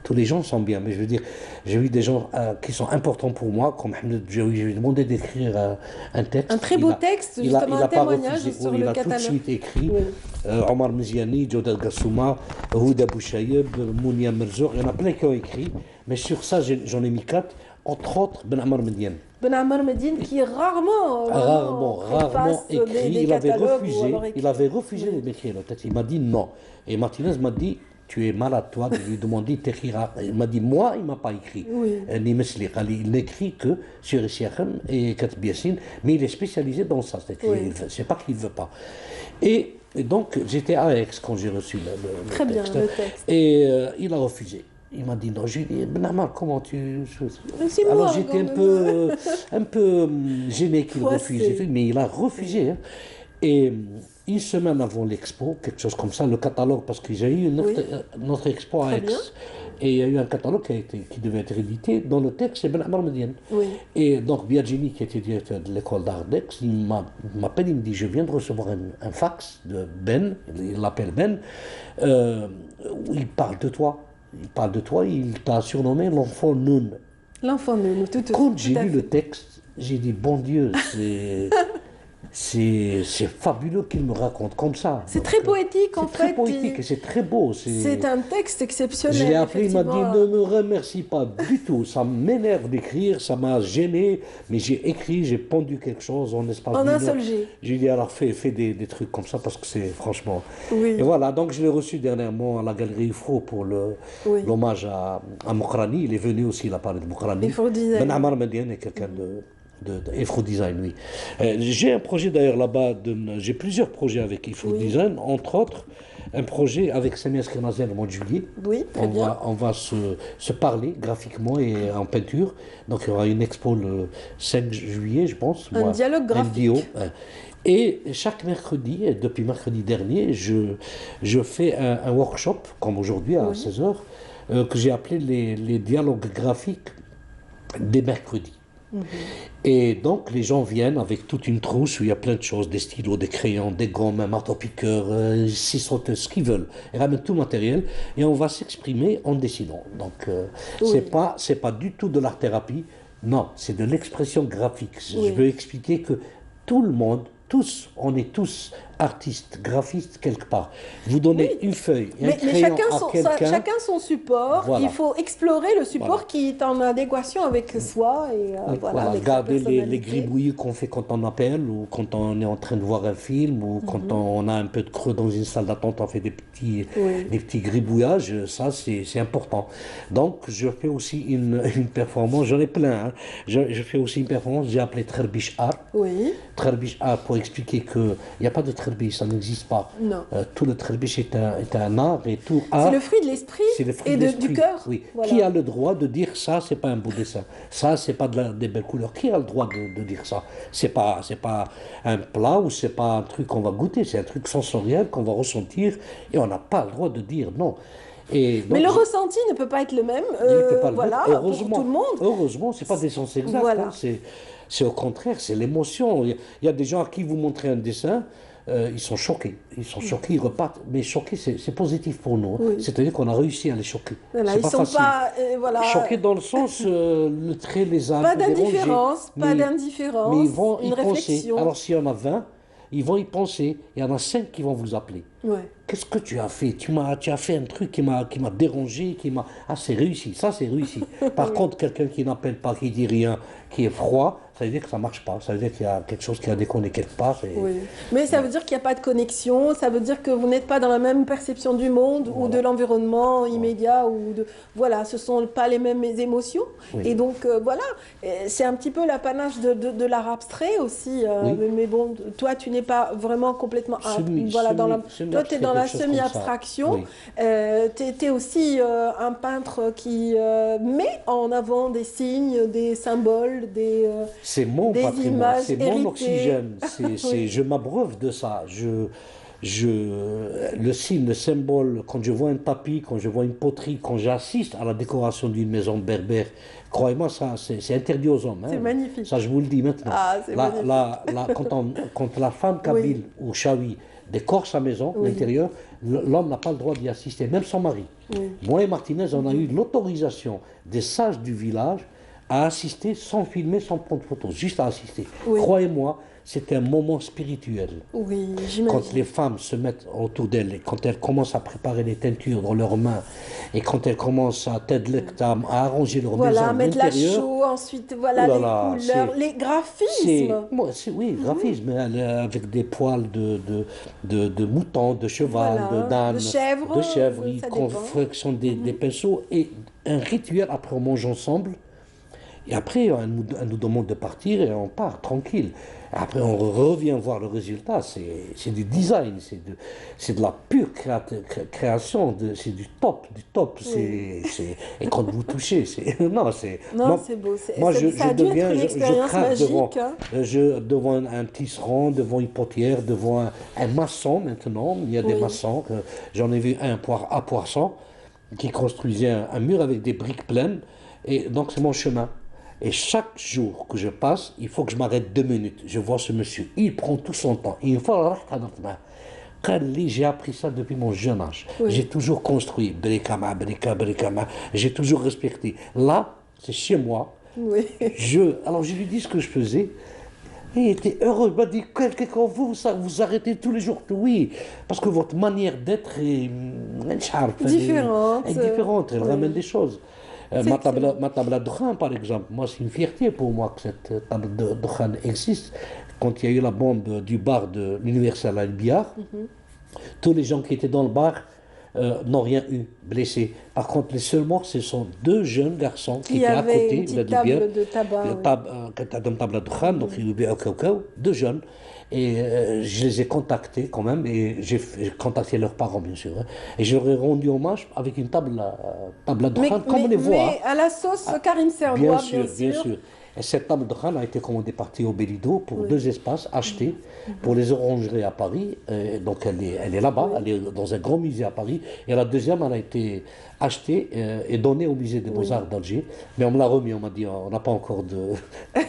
Tous les gens sont bien, mais je veux dire, j'ai vu des gens qui sont importants pour moi, comme Ahmed Bjaoui. Je lui ai demandé d'écrire un Un texte. très beau texte, justement, Il un a pas témoignage refusé. sur Oui, il le a tout de catalogue. suite écrit. Oui. Omar Mziani, Djodad Gassouma, Houda Bouchaïeb, Mounia Merzour. Il y en a plein qui ont écrit, mais sur ça, j'en ai mis 4, entre autres Ben Amar Mediane. Ben Ammar Medine, qui rarement Rarement préface écrit. des Il avait catalogues ou refusé. alors Il écrit. avait refusé de m'écrire. Il m'a dit non. Et Martinez m'a dit, tu es malade, toi. Je lui ai demandé, t'écriras. Il m'a dit, moi, il m'a pas écrit. Oui. Ni Mesli. Il n'écrit que sur Essiachen et Katb Yassine, mais il est spécialisé dans ça. Oui. C'est pas qu'il veut pas. Et donc, j'étais à Aix quand j'ai reçu le Très bien, texte. le texte. Et il a refusé. Il m'a dit non. J'ai dit, Ben Ammar, comment tu. Mais c'est Alors moi, j'étais quand même. un peu gêné qu'il refuse, Froissé. mais il a refusé, hein. Et une semaine avant l'expo, quelque chose comme ça, le catalogue, parce que j'ai eu Oui. notre expo à Très Aix, bien. et il y a eu un catalogue qui devait être édité. Dans le texte, c'est Ben Ammar Mediane. Oui. Et donc Biagini, qui était directeur de l'école d'art d'Aix, m'appelle, il me dit, je viens de recevoir un fax de Ben, il l'appelle Ben, où il parle de toi. Il parle de toi, il t'a surnommé l'enfant Noun. L'enfant de nous, tout Quand j'ai à lu fait. le texte, j'ai dit, bon Dieu, c'est fabuleux qu'il me raconte comme ça. C'est Donc, très poétique, en c'est très fait. poétique et c'est très beau. C'est un texte Je exceptionnel, l'ai appelé, il m'a dit, effectivement. ne me remercie pas du tout. Ça m'énerve d'écrire, ça m'a gêné, mais j'ai écrit, j'ai pondu quelque chose en espace En d'une un heure. seul jet. J'ai dit, alors fais des trucs comme ça parce que c'est franchement... Oui. Et voilà, donc je l'ai reçu dernièrement à la Galerie Ifro pour Oui. l'hommage à Mokrani. Il est venu aussi, il a parlé de Mokrani. Ifro Design. Ben Ammar Mediane est quelqu'un de Ifro Design, oui. J'ai un projet d'ailleurs là-bas, j'ai plusieurs projets avec Ifro Oui. Design, entre autres un projet avec Samia Skirnazian au mois de juillet. Oui, très bien. On va se parler graphiquement et en peinture. Donc il y aura une expo le 5 juillet, je pense. Un dialogue graphique. Un duo. Et chaque mercredi, et depuis mercredi dernier, je fais un workshop, comme aujourd'hui à Oui. 16 h, que j'ai appelé les dialogues graphiques des mercredis. Et donc, les gens viennent avec toute une trousse où il y a plein de choses, des stylos, des crayons, des gommes, un marteau-piqueur, scie sauteuse, ce qu'ils veulent. Ils ramènent tout le matériel et on va s'exprimer en dessinant. Donc, Oui. c'est pas du tout de l'art-thérapie. Non, c'est de l'expression graphique. Je veux expliquer que tout le monde, tous, on est tous artistes, graphistes quelque part. Vous donnez une feuille et un Mais crayon à quelqu'un. chacun son support. Voilà. Il faut explorer le support qui est en adéquation avec soi et voilà, avec sa Garder les personnalité. gribouillis qu'on fait quand on appelle ou quand on est en train de voir un film ou quand on a un peu de creux dans une salle d'attente, on fait des petits gribouillages. Ça, c'est important. Donc, je fais aussi une performance, j'en ai plein. Hein. Je fais aussi une performance, j'ai appelé Therbish Art. Oui. Therbish Art pour expliquer qu'il n'y a pas de Therbish, ça n'existe pas. Non. Tout le Therbish est un art et tout art. C'est le fruit de l'esprit et du cœur. Oui. Voilà. Qui a le droit de dire ça, c'est pas un beau dessin, ça, c'est pas des belles couleurs. Qui a le droit de dire ça? C'est pas un plat ou c'est pas un truc qu'on va goûter, c'est un truc sensoriel qu'on va ressentir et on n'a pas le droit de dire non. Et donc, Mais le ressenti ne peut pas être le même. il peut pas le Voilà, dire. pour tout le monde. Heureusement, c'est pas des sens exacts. Voilà. Hein, c'est au contraire, c'est l'émotion. Il y a des gens à qui vous montrez un dessin, ils sont choqués. Ils sont choqués, ils repartent. Mais choqués, c'est positif pour nous. Hein. Oui. C'est-à-dire qu'on a réussi à les choquer. Voilà, C'est ils pas sont facile. pas voilà, Choqués dans le sens, le trait les a un pas peu dérangés. d'indifférence, pas Mais d'indifférence, ils vont y une penser. réflexion. Alors s'il y en a 20, ils vont y penser. Il y en a 5 qui vont vous appeler. Ouais. Qu'est-ce que tu as fait? Tu as fait un truc qui m'a dérangé, Ah, c'est réussi, ça c'est réussi. Par contre, quelqu'un qui n'appelle pas, qui dit rien, qui est froid, ça veut dire que ça marche pas. Ça veut dire qu'il y a quelque chose qui a déconné quelque part. Oui. Mais ça veut dire qu'il n'y a pas de connexion, ça veut dire que vous n'êtes pas dans la même perception du monde ou de l'environnement immédiat. Voilà, ce ne sont pas les mêmes émotions. Oui. Et donc, voilà, c'est un petit peu l'apanage de l'art abstrait aussi. Oui. Mais bon, toi, tu n'es pas vraiment complètement... toi, tu es dans la semi-abstraction. Oui. Tu es aussi un peintre qui met en avant des signes, des symboles, c'est mon des patrimoine, images c'est mon héritées. oxygène. Oui. Je m'abreuve de ça. Le signe, le symbole, quand je vois un tapis, quand je vois une poterie, quand j'assiste à la décoration d'une maison berbère, croyez-moi, ça, c'est interdit aux hommes. Hein. C'est magnifique. Ça, je vous le dis maintenant. Ah, c'est magnifique. Quand la femme kabyle ou chaoui décore sa maison, l'intérieur, l'homme n'a pas le droit d'y assister, même son mari. Oui. Moi et Martinez, on a eu l'autorisation des sages du village à assister sans filmer, sans prendre photo, juste à assister. Oui. Croyez-moi, c'est un moment spirituel. Oui, Quand j'imagine. les femmes se mettent autour d'elles et quand elles commencent à préparer les teintures dans leurs mains et quand elles commencent à à arranger leur maison Voilà, à mettre la l'intérieur, chaux, ensuite, voilà, oh là là, les couleurs, les graphismes. oui, graphisme, avec des poils de mouton, de cheval, Voilà, de d'âne, de chèvre, ils ça dépend. confectionnent des pinceaux et un rituel, après on mange ensemble. Et après, on nous demande de partir et on part tranquille. Après, on revient voir le résultat. C'est du design, c'est de la pure création, c'est du top, du top. Oui. Et quand vous touchez, non, Non, c'est beau. Moi, Ça a dû être une expérience craque magique. Hein. devant un tisserand, devant une potière, devant un maçon maintenant. Il y a des maçons, j'en ai vu un à Poisson, qui construisait un mur avec des briques pleines. Et donc, c'est mon chemin. Et chaque jour que je passe, il faut que je m'arrête 2 minutes. Je vois ce monsieur, il prend tout son temps. Il faut j'ai appris ça depuis mon jeune âge. Oui. J'ai toujours construit. Brikama. J'ai toujours respecté. Là, c'est chez moi. Oui. Alors, je lui dis ce que je faisais. Et il était heureux. Il m'a dit, quelqu'un vous arrêtez tous les jours. Oui, parce que votre manière d'être est Différente. Elle Oui. ramène des choses. Ma table à Dukhan, par exemple, moi, c'est une fierté pour moi que cette table de Dukhan existe. Quand il y a eu la bombe du bar de l'Universal Al-Biyar, tous les gens qui étaient dans le bar n'ont rien eu, blessés. Par contre, les seuls morts, ce sont 2 jeunes garçons qui étaient à côté. Une petite table de tabac. Table à Dukhan, donc il y a eu 2 jeunes. Et je les ai contactés quand même, et j'ai contacté leurs parents, bien sûr. Hein, et je leur ai rendu hommage avec une table à Dukhan, comme on les voit. Mais à la sauce Karim Servois, bien sûr. Et cette table de khâne a été commandée par Théo Bellido pour 2 espaces achetés pour les orangeries à Paris. Donc elle est là-bas, elle est dans un grand musée à Paris. Et la deuxième, elle a été achetée et donnée au musée des Beaux-Arts d'Alger. Mais on me l'a remis, on m'a dit on n'a pas encore de...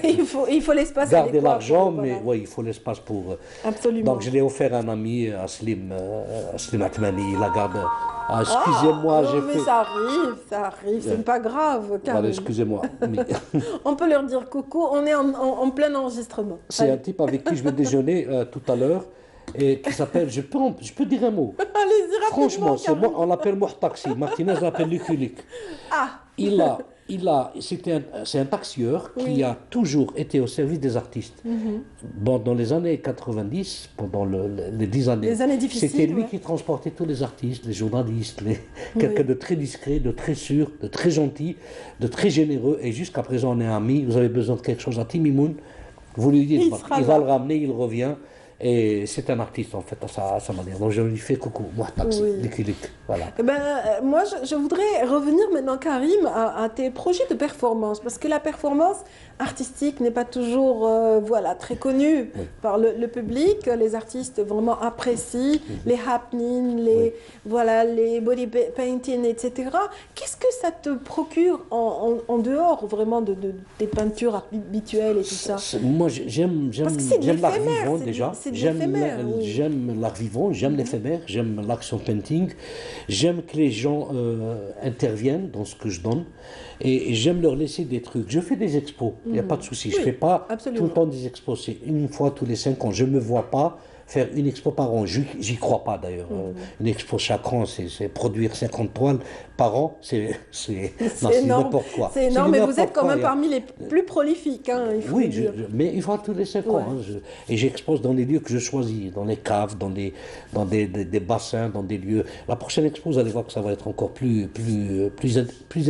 il faut l'espace garder adéquat, l'argent, voilà. mais oui, il faut l'espace pour... Absolument. Donc je l'ai offert à un ami, à Slim Atmani, il la garde. Ah, excusez-moi, non, j'ai mais fait... ça arrive, c'est pas grave, Karim. Voilà, excusez-moi. Mais On peut leur dire coucou, on est en plein enregistrement. c'est un type avec qui je vais déjeuner tout à l'heure et qui s'appelle, je peux dire un mot. Allez-y, rapidement, Franchement, Karim. on l'appelle Mouhtaxi. Martinez l'appelle Luculic. Ah, C'est un taxieur qui a toujours été au service des artistes. Bon, dans les années 90, pendant les 10 années, Les années difficiles, c'était lui ouais. qui transportait tous les artistes, les journalistes, quelqu'un de très discret, de très sûr, de très gentil, de très généreux. Et jusqu'à présent, on est amis. Vous avez besoin de quelque chose à Timimoun, vous lui dites, Il il sera va là. le ramener, il revient. Et c'est un artiste en fait à sa manière. Donc je lui fais coucou, Mouhtaxi, Oui. Luculic. Voilà. Eh ben, moi, je voudrais revenir maintenant, Karim, à tes projets de performance, parce que la performance artistique n'est pas toujours voilà, très connue par le public. Les artistes vraiment apprécient les happenings, voilà, les body painting, etc. Qu'est-ce que ça te procure en dehors vraiment des peintures habituelles et tout ça? Moi, j'aime Parce que c'est de l'art l'éphémère, vivant c'est déjà. de l'éphémère, oui. J'aime l'art vivant, j'aime l'éphémère, j'aime l'action painting. J'aime que les gens interviennent dans ce que je donne et j'aime leur laisser des trucs. Je fais des expos, il n'y a pas de souci. Je ne fais pas absolument. tout le temps des expos, c'est une fois tous les 5 ans. Je ne me vois pas faire une expo par an. J'y crois pas d'ailleurs. Une expo chaque an, c'est produire 50 toiles par an, non, c'est énorme. n'importe quoi. C'est énorme, mais vous n'importe êtes quand quoi, même il y a- parmi les plus prolifiques, hein, il faut Oui, le dire. mais une fois tous les 5 ans. Hein, et j'expose dans les lieux que je choisis, dans les caves, dans des bassins, dans des lieux. La prochaine expo, vous allez voir que ça va être encore plus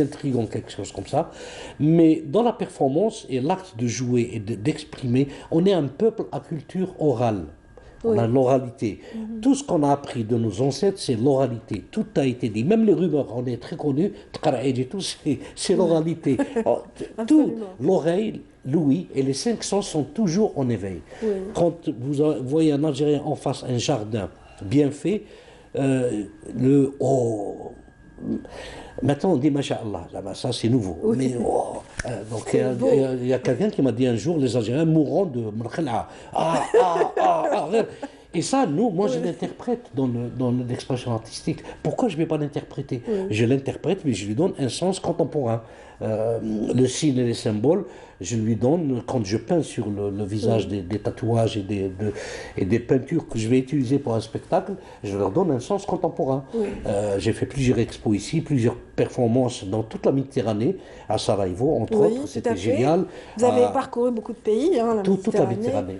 intriguant, quelque chose comme ça. Mais dans la performance et l'acte de jouer et d'exprimer, on est un peuple à culture orale. On a l'oralité. Tout ce qu'on a appris de nos ancêtres, c'est l'oralité. Tout a été dit. Même les rumeurs, on est très connus. Et tout, c'est l'oralité. Tout, l'oreille, l'ouïe et les 5 sens sont toujours en éveil. Quand vous voyez un Algérien en face, un jardin bien fait, maintenant on dit Masha'Allah, ça c'est nouveau. Mais, donc il y a quelqu'un qui m'a dit un jour, les Algériens mourront de Mrkhala. Et ça, moi je l'interprète dans l'expression artistique. Pourquoi je ne vais pas l'interpréter? Je l'interprète, mais je lui donne un sens contemporain. Le signe et les symboles, je lui donne, quand je peins sur le visage des tatouages et des peintures que je vais utiliser pour un spectacle, je leur donne un sens contemporain. J'ai fait plusieurs expos ici, plusieurs performances dans toute la Méditerranée, à Sarajevo, entre autres, c'était génial. Vous avez parcouru beaucoup de pays, hein, toute la Méditerranée,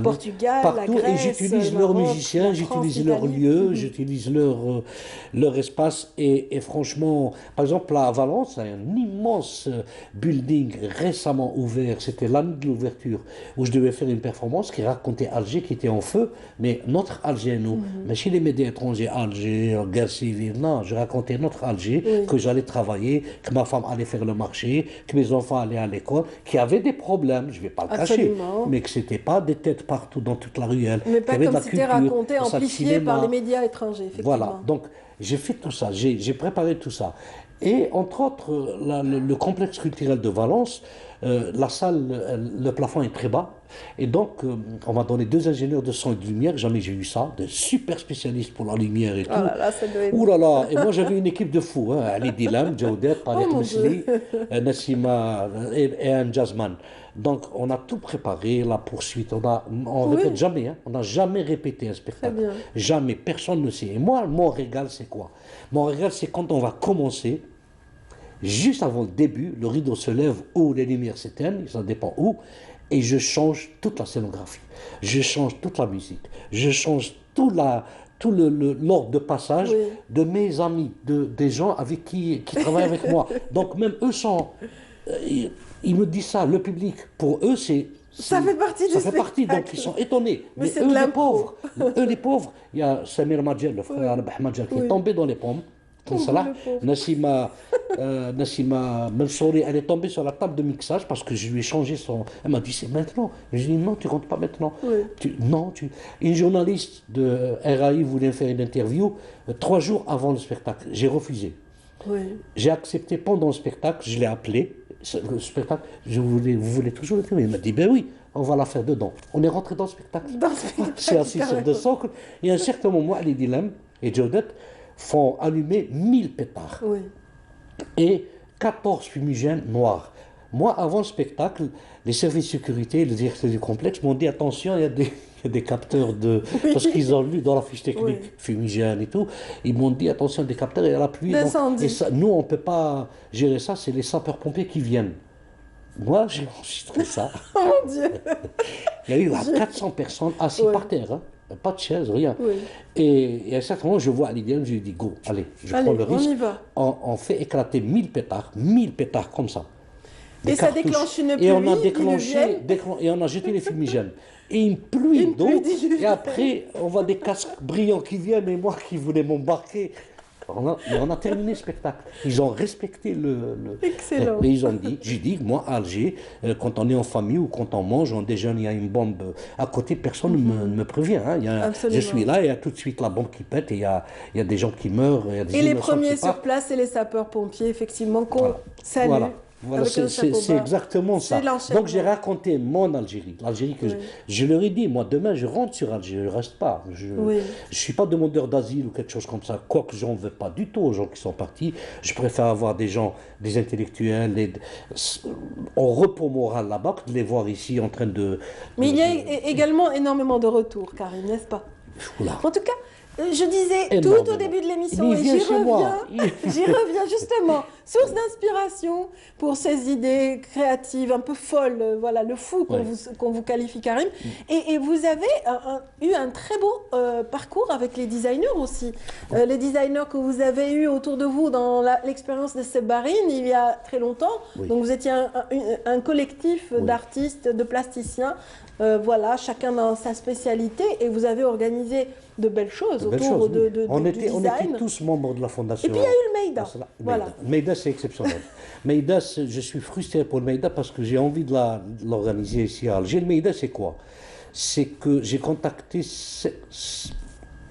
Portugal, partout, la Grèce, et j'utilise leurs Maroc, musiciens, la j'utilise France, leurs l'Italie. lieux, j'utilise leur espace, et franchement, par exemple, là, à Valence, il y a un immense building récemment ouvert, c'était l'année de l'ouverture, où je devais faire une performance qui racontait Alger qui était en feu, mais notre Alger, nous. Mais chez les médias étrangers, Alger, guerre civile, non, je racontais notre Alger, que j'allais travailler, que ma femme allait faire le marché, que mes enfants allaient à l'école, qui avaient des problèmes, je ne vais pas le cacher, mais que ce n'était pas des têtes partout dans toute la ruelle. Mais pas qu'il y avait de comme la c'était culture, raconté, un sac amplifié cinéma. par les médias étrangers, effectivement. Voilà, donc j'ai fait tout ça, j'ai préparé tout ça. Et entre autres, le complexe culturel de Valence, la salle, le plafond est très bas. Et donc, on m'a donné 2 ingénieurs de son et de lumière, jamais j'ai eu ça, de super spécialistes pour la lumière et tout. Oh là là, ça doit être... Ouh là là, et moi j'avais une équipe de fous, hein. Ali Dilam, Jawdet, Tariq Mesli, Nassima et un jazzman. Donc on a tout préparé, la poursuite, on répète jamais, hein. On n'a jamais répété un spectacle. Jamais, personne ne sait. Et moi, mon régal, c'est quoi? Mon régal, c'est quand on va commencer, juste avant le début, le rideau se lève ou les lumières s'éteignent, ça dépend où, et je change toute la scénographie, je change toute la musique, je change tout l'ordre de passage de mes amis, des gens avec qui travaillent avec moi. Donc même eux ils me disent ça, le public, pour eux ça fait partie du spectacle. Donc ils sont étonnés. Mais c'est eux de les l'impro. pauvres, il y a Samir Madjer, le frère Ahmed Madjer, qui est tombé dans les pommes. Salah, le pauvre. Nassima Mansouri, elle est tombée sur la table de mixage parce que je lui ai changé son. Elle m'a dit c'est maintenant. Je lui ai dit non, tu rentres pas maintenant. Oui. Non, Une journaliste de RAI voulait faire une interview 3 jours avant le spectacle. J'ai refusé. Oui. J'ai accepté pendant le spectacle, je l'ai appelé. Le spectacle, vous voulez toujours l'interview? Il m'a dit ben oui, on va la faire dedans. On est rentré dans le spectacle. Dans le spectacle, C'est assis sur deux socles. Et à un certain moment, Ali Dilem et Jodette font allumer 1000 pétards Oui. et 14 fumigènes noirs. Moi, avant le spectacle, les services de sécurité, les directeurs du complexe m'ont dit attention, il y a des capteurs de. Parce qu'ils ont lu dans la fiche technique Oui. fumigène et tout. Ils m'ont dit attention, des capteurs, il y a la pluie. D'incendie. Et ça, nous, on ne peut pas gérer ça, c'est les sapeurs-pompiers qui viennent. Moi, j'ai enregistré ça. Oh mon Dieu. Il y a eu 400 personnes assises Ouais. par terre, hein. Pas de chaise, rien. Oui. Et à un certain moment, je vois Ali Dilem, je lui dis go, allez, je Allez, prends le on risque. y va. On fait éclater 1000 pétards comme ça. Des Et ça cartouches. déclenche une Et on a pluie déclenché, et on a jeté les fumigènes. Et une pluie d'eau. pluie diluvienne. Et après, on voit des casques brillants qui viennent, et moi qui voulais m'embarquer. Mais on a terminé le spectacle. Ils ont respecté Excellent. Et ils ont dit, j'ai dit, moi, à Alger, quand on est en famille ou quand on mange, on déjeune, il y a une bombe à côté, personne ne me prévient. Hein. Absolument. Je suis là, et il y a tout de suite la bombe qui pète, et il y a des gens qui meurent. Il y a des Et les innocents premiers qui sur partent. place, c'est les sapeurs-pompiers, effectivement, qu'on Voilà. salue. Voilà, avec un chapeau c'est bas. exactement ça. C'est l'enchaînement. Donc j'ai raconté mon Algérie, l'Algérie que Oui. je leur ai dit, moi demain je rentre sur Alger, je ne reste pas. Oui. Je suis pas demandeur d'asile ou quelque chose comme ça, quoique j'en veux pas du tout aux gens qui sont partis. Je préfère avoir des gens, des intellectuels, en repos moral là-bas, que de les voir ici en train de... Mais il y a également énormément de retours, Karim, n'est-ce pas? Oula. En tout cas, je disais Énormément. tout au début de l'émission, Mais et il vient j'y chez moi. reviens, j'y reviens justement, source d'inspiration pour ces idées créatives un peu folles, voilà, le fou Ouais. qu'on vous qualifie, Karim. Et vous avez eu un très beau parcours avec les designers aussi. Les designers que vous avez eus autour de vous dans l'expérience de Sebarine il y a très longtemps. Oui. Donc vous étiez un collectif Oui. d'artistes, de plasticiens, voilà, chacun dans sa spécialité, et vous avez organisé de belles choses De belles autour choses, oui. du on design. était tous membres de la fondation. Et puis il y a eu le Meïda. Voilà. Meïda, c'est exceptionnel. Meïda, je suis frustré pour le Meïda parce que j'ai envie de l'organiser ici à Alger. Le Meïda, c'est quoi? C'est que j'ai contacté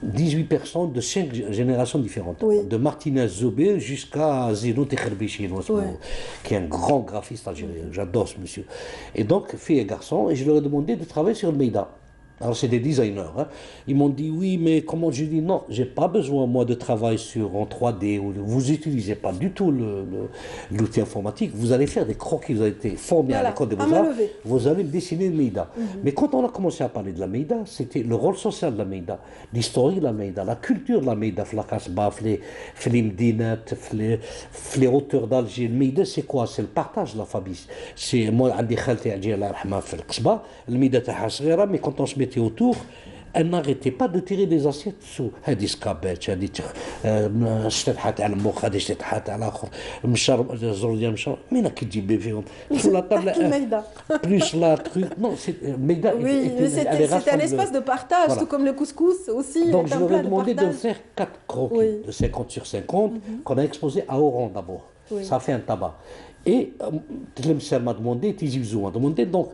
18 personnes de 5 générations différentes. Oui. De Martinez Zobé jusqu'à Zeno Tekherbichi, Oui. qui est un grand graphiste algérien. J'adore ce monsieur. Et donc, filles et garçons, et je leur ai demandé de travailler sur le Meïda. Alors, c'est des designers. Hein. Ils m'ont dit, oui, mais comment? Je dis, non, j'ai pas besoin, moi, de travail en 3D. Vous n'utilisez pas du tout l'outil informatique. Vous allez faire des croquis. Vous avez été formé Voilà, à l'école des à Beaux-Arts. main levée. Vous allez dessiner le Meïda. Mais quand on a commencé à parler de la Meïda, c'était le rôle social de la Meïda, l'histoire de la Meïda, la culture de la Meïda, la Casbah, les Mdinat, les hauteurs d'Alger. Le Meïda, c'est quoi? C'est le partage de la famille. C'est moi, عندي خالتي عندي الله يرحمها في القصبة، الميدة تاعها صغيرة, mais quand on se mettait autour, elle n'arrêtait pas de tirer des assiettes sous هذه سكابيتش هذه شطحة تاع المخ هذه شطحة تاع الاخر مشرب زور ديال مشرب مين كي تجيبي فيهم sur la table Partout Meïda. plus la truc non c'est Meïda Oui, c'est un espace de partage, Voilà. tout comme le couscous aussi. donc est un je leur plat ai demandé de partage. faire 4 croquis Oui. de 50 sur 50 qu'on a exposé à Oran d'abord. Oui. Ça fait un tabac. Et Tlemcen m'a demandé, Tizi Ouzou m'a demandé, donc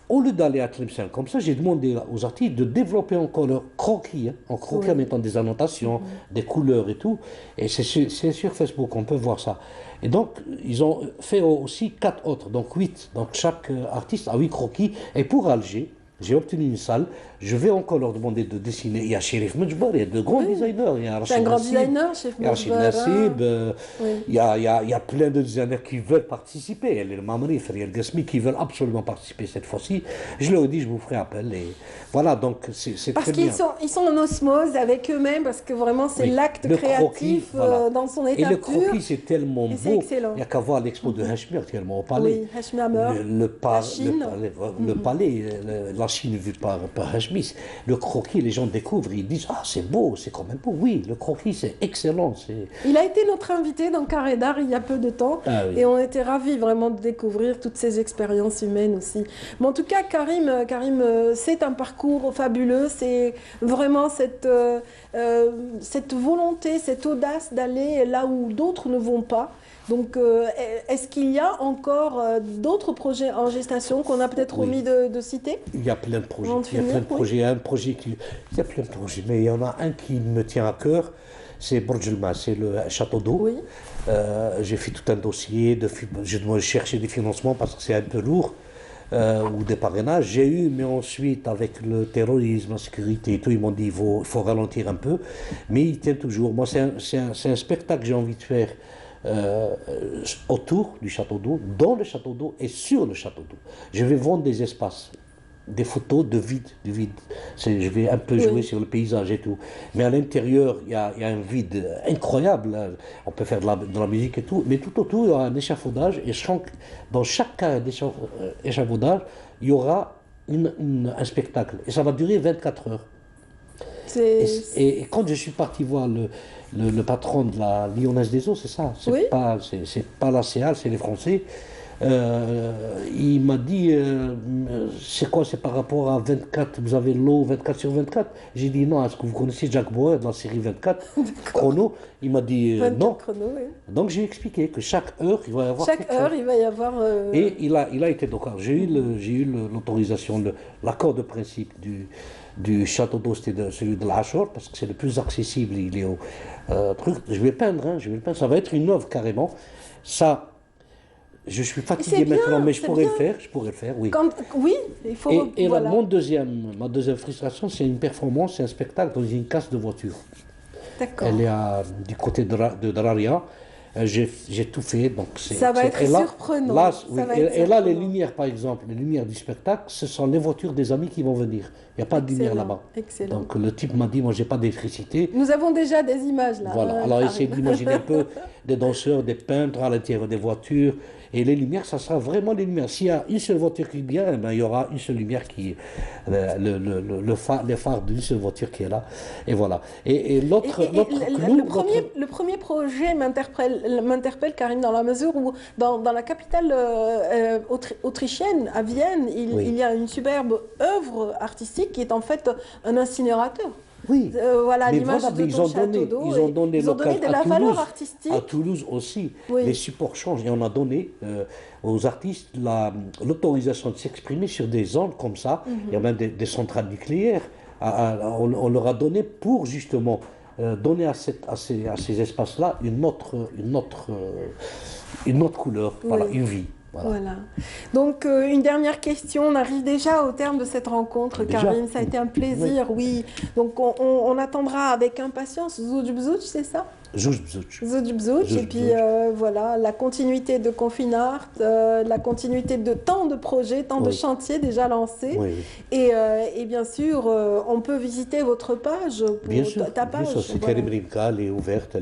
au lieu d'aller à Tlemcen comme ça, j'ai demandé aux artistes de développer encore leur croquis, hein, en croquis Oui. en mettant des annotations, des couleurs et tout. Et c'est sur Facebook, on peut voir ça. Et donc, ils ont fait aussi 4 autres, donc 8. Donc chaque artiste a 8 croquis. Et pour Alger, j'ai obtenu une salle. Je vais encore leur demander de dessiner. Il y a Chérif Medjbar, il y a de grands designers. Il y a C'est un Rachid grand Nassib, designer, Chef il y a Rachid Medjbar, Nassib, Oui. il y a plein de designers qui veulent participer. Il y a les Mamri, Friel Gasmi qui veulent absolument participer cette fois-ci. Je leur ai dit, je vous ferai appel. Et voilà, donc c'est Parce très bien. qu'ils sont en osmose avec eux-mêmes, parce que vraiment c'est Oui. l'acte Le créatif croquis, voilà. dans son Et état le pur. croquis, c'est tellement Et c'est beau. excellent. Il n'y a qu'à voir l'expo de Hachmir, tellement au palais. Oui, Hachmi Hammer, Le la Chine. palais, la Chine vue par Hachmis. Le croquis, les gens découvrent, ils disent ah c'est beau, c'est quand même beau. Oui, le croquis c'est excellent. Il a été notre invité dans Carré d'Art il y a peu de temps et on était ravis vraiment de découvrir toutes ces expériences humaines aussi. Mais en tout cas, Karim, c'est un parcours fabuleux, c'est vraiment cette volonté, cette audace d'aller là où d'autres ne vont pas. Donc, est-ce qu'il y a encore d'autres projets en gestation qu'on a peut-être omis de citer? Il y a plein de projets. Il y a plein de projets. Il y a il y a plein de projets, mais il y en a un qui me tient à cœur, c'est Burj Al Mas, c'est le château d'eau. Oui. J'ai fait tout un dossier, je dois chercher des financements parce que c'est un peu lourd. Ou des parrainages. J'ai eu, mais ensuite, avec le terrorisme, la sécurité et tout, ils m'ont dit il faut ralentir un peu. Mais ils tiennent toujours. Moi, c'est un spectacle que j'ai envie de faire autour du château d'eau, dans le château d'eau et sur le château d'eau. Je vais vendre des espaces, des photos de vide. Je vais un peu jouer sur le paysage et tout. Mais à l'intérieur, il y a un vide incroyable. Là. On peut faire de la musique et tout. Mais tout autour, il y aura un échafaudage. Et dans chaque échafaudage, il y aura un spectacle. Et ça va durer 24 heures. Et quand je suis parti voir le patron de la Lyonnaise des Eaux, c'est ça. C'est pas la CA, c'est les Français. Il m'a dit, c'est quoi, c'est par rapport à 24, vous avez l'eau 24 sur 24? J'ai dit non, est-ce que vous connaissez Jacques Bauer dans la série 24 chrono? Il m'a dit non. Chrono, oui. Donc j'ai expliqué que chaque heure, il va y avoir chaque heure, il va y avoir... Et il a été d'accord. J'ai eu l'autorisation, l'accord de principe du château d'eau, c'était celui de l'Achor, parce que c'est le plus accessible, il est au truc. Je vais peindre, ça va être une œuvre carrément. Ça... Je suis fatigué maintenant, mais je pourrais le faire, oui. Oui, il faut... Et voilà. Ma deuxième frustration, c'est une performance, c'est un spectacle dans une casse de voiture. D'accord. Elle est du côté de Dararia. J'ai tout fait, donc ça va être surprenant. Là, les lumières, par exemple, les lumières du spectacle, ce sont les voitures des amis qui vont venir. Il n'y a pas de lumière là-bas. Excellent. Donc le type m'a dit, moi, j'ai pas d'électricité. Nous avons déjà des images là. Voilà. Alors essayez d'imaginer un peu des danseurs, des peintres à l'intérieur des voitures. Et les lumières, ça sera vraiment les lumières. S'il y a une seule voiture qui vient, eh ben, il y aura une seule lumière qui les phares d'une seule voiture qui est là. Et voilà. Et le premier projet m'interpelle, Karim, dans la mesure où dans la capitale autrichienne, à Vienne, il y a une superbe œuvre artistique qui est en fait un incinérateur. Oui, voilà l'image de ton château d'eau. Ils ont donné de la valeur artistique. À Toulouse aussi, oui. Les supports changent et on a donné aux artistes l'autorisation de s'exprimer sur des zones comme ça. Il y a même des centrales nucléaires. On leur a donné pour justement donner à ces espaces-là une autre couleur, oui. Voilà, une vie. Voilà. Donc, une dernière question. On arrive déjà au terme de cette rencontre, Karim. Ça a été un plaisir, oui. Donc, on attendra avec impatience Zouj Bzouj, c'est ça? Zouj Bzouj. Et puis, voilà, la continuité de Confinart, la continuité de tant de projets, tant de chantiers déjà lancés. Oui. Et bien sûr, on peut visiter votre page, ta page. Bien sûr, c'est Karim Rimka, elle est ouverte,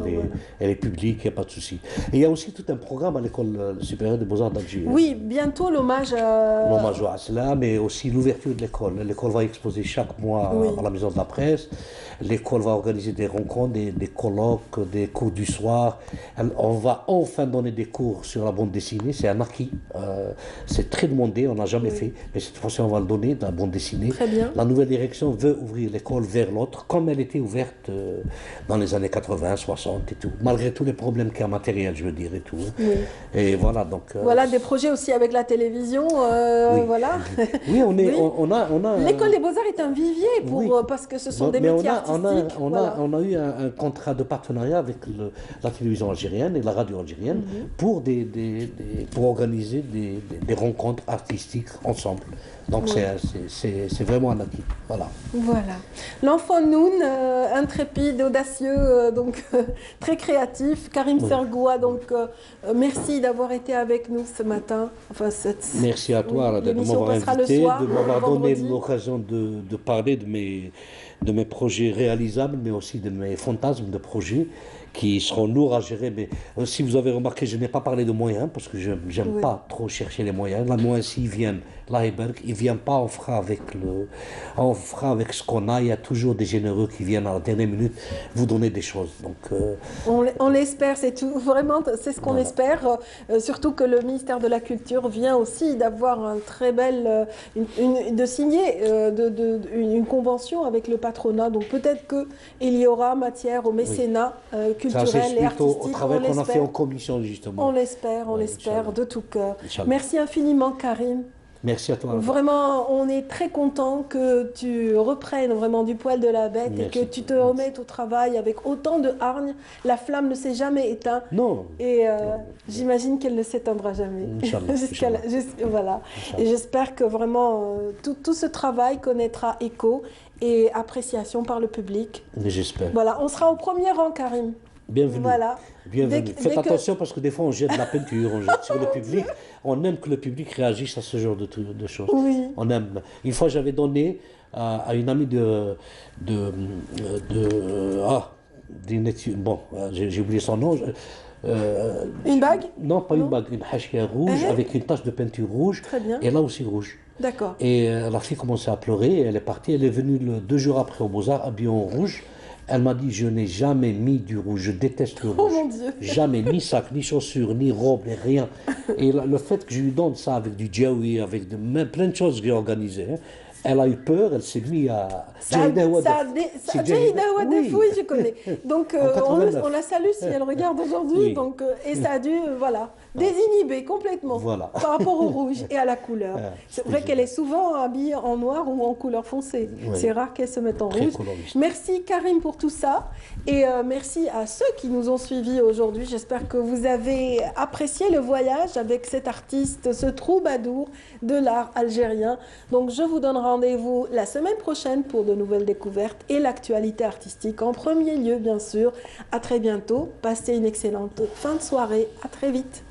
elle est publique, il n'y a pas de souci. Et il y a aussi tout un programme à l'École supérieure des Beaux-Arts d'Alger. Oui, bientôt l'hommage à Asla, mais aussi l'ouverture de l'école. L'école va exposer chaque mois à la Maison de la Presse. L'école va organiser des rencontres, des colloques, des cours du soir. On va enfin donner des cours sur la bande dessinée. C'est un acquis. C'est très demandé, on n'a jamais fait. Mais cette fois-ci, on va le donner, dans la bande dessinée. Très bien. La nouvelle direction veut ouvrir l'école vers l'autre, comme elle était ouverte dans les années 80, 60 et tout. Malgré tous les problèmes qu'il y a matériels, je veux dire, et tout. Oui. Et voilà, donc... voilà, des projets aussi avec la télévision, voilà. Oui, on a... L'école des Beaux-Arts est un vivier parce que ce sont des métiers artistiques. On a eu un contrat de partenariat avec la télévision algérienne et la radio algérienne pour organiser des rencontres artistiques ensemble. Donc c'est vraiment un acquis. Voilà. L'enfant Noun, intrépide, audacieux, donc très créatif. Karim Sergoua, donc merci d'avoir été avec nous ce matin. Enfin, merci à toi de m'avoir invité, de m'avoir donné l'occasion de parler de mes projets réalisables, mais aussi de mes fantasmes de projets qui seront lourds à gérer. Mais si vous avez remarqué, je n'ai pas parlé de moyens parce que je n'aime pas trop chercher les moyens. Les moyens, s'ils viennent, ils ne viennent pas, on fera avec ce qu'on a. Il y a toujours des généreux qui viennent à la dernière minute vous donner des choses. Donc, on l'espère, c'est tout. Vraiment, c'est ce qu'on espère. Surtout que le ministère de la Culture vient aussi d'avoir un très belle, de signer une convention avec le patronat. Donc peut-être qu'il y aura matière au mécénat culturel et artistique. Au travail qu'on a fait en commission, justement. On l'espère de tout cœur. Inch'Allah. Merci infiniment, Karim. Merci à toi. Vraiment, on est très content que tu reprennes vraiment du poil de la bête. Merci. Et que tu te remettes au travail avec autant de hargne. La flamme ne s'est jamais éteinte. Non. Et j'imagine qu'elle ne s'éteindra jamais. Inch'Allah. Voilà. Inch'Allah. Et j'espère que vraiment tout ce travail connaîtra écho et appréciation par le public. J'espère. Voilà, on sera au premier rang, Karim. Bienvenue. Voilà. Bienvenue. Faites attention parce que des fois on jette de la peinture, on jette sur le public. On aime que le public réagisse à ce genre de choses. Oui. On aime. Une fois j'avais donné à une amie d'une étude. Bon, j'ai oublié son nom. Une bague? Non, pas une bague, une hachia rouge avec une tache de peinture rouge. Très bien. Et là aussi rouge. D'accord. Et la fille commençait à pleurer, et elle est partie, elle est venue 2 jours après au Beaux-Arts, habillée en rouge. Elle m'a dit, je n'ai jamais mis du rouge, je déteste le rouge. Oh mon Dieu. Jamais, ni sac, ni chaussures, ni robe, ni rien. Et le fait que je lui donne ça avec du djaoui, avec même plein de choses que j'ai organisées, elle a eu peur, elle s'est mise à... Jahida Wadef, oui, je connais. Donc, on la salue si elle regarde aujourd'hui. Oui. Donc, et ça a dû, désinhiber complètement par rapport au rouge et à la couleur. C'est vrai qu'elle est souvent habillée en noir ou en couleur foncée. Oui. C'est rare qu'elle se mette en Très rouge. coloriste. Merci Karim pour tout ça. Et merci à ceux qui nous ont suivis aujourd'hui. J'espère que vous avez apprécié le voyage avec cet artiste, ce troubadour de l'art algérien. Donc, je vous donne rendez-vous la semaine prochaine pour de nouvelles découvertes et l'actualité artistique en premier lieu, bien sûr. À très bientôt. Passez une excellente fin de soirée. À très vite.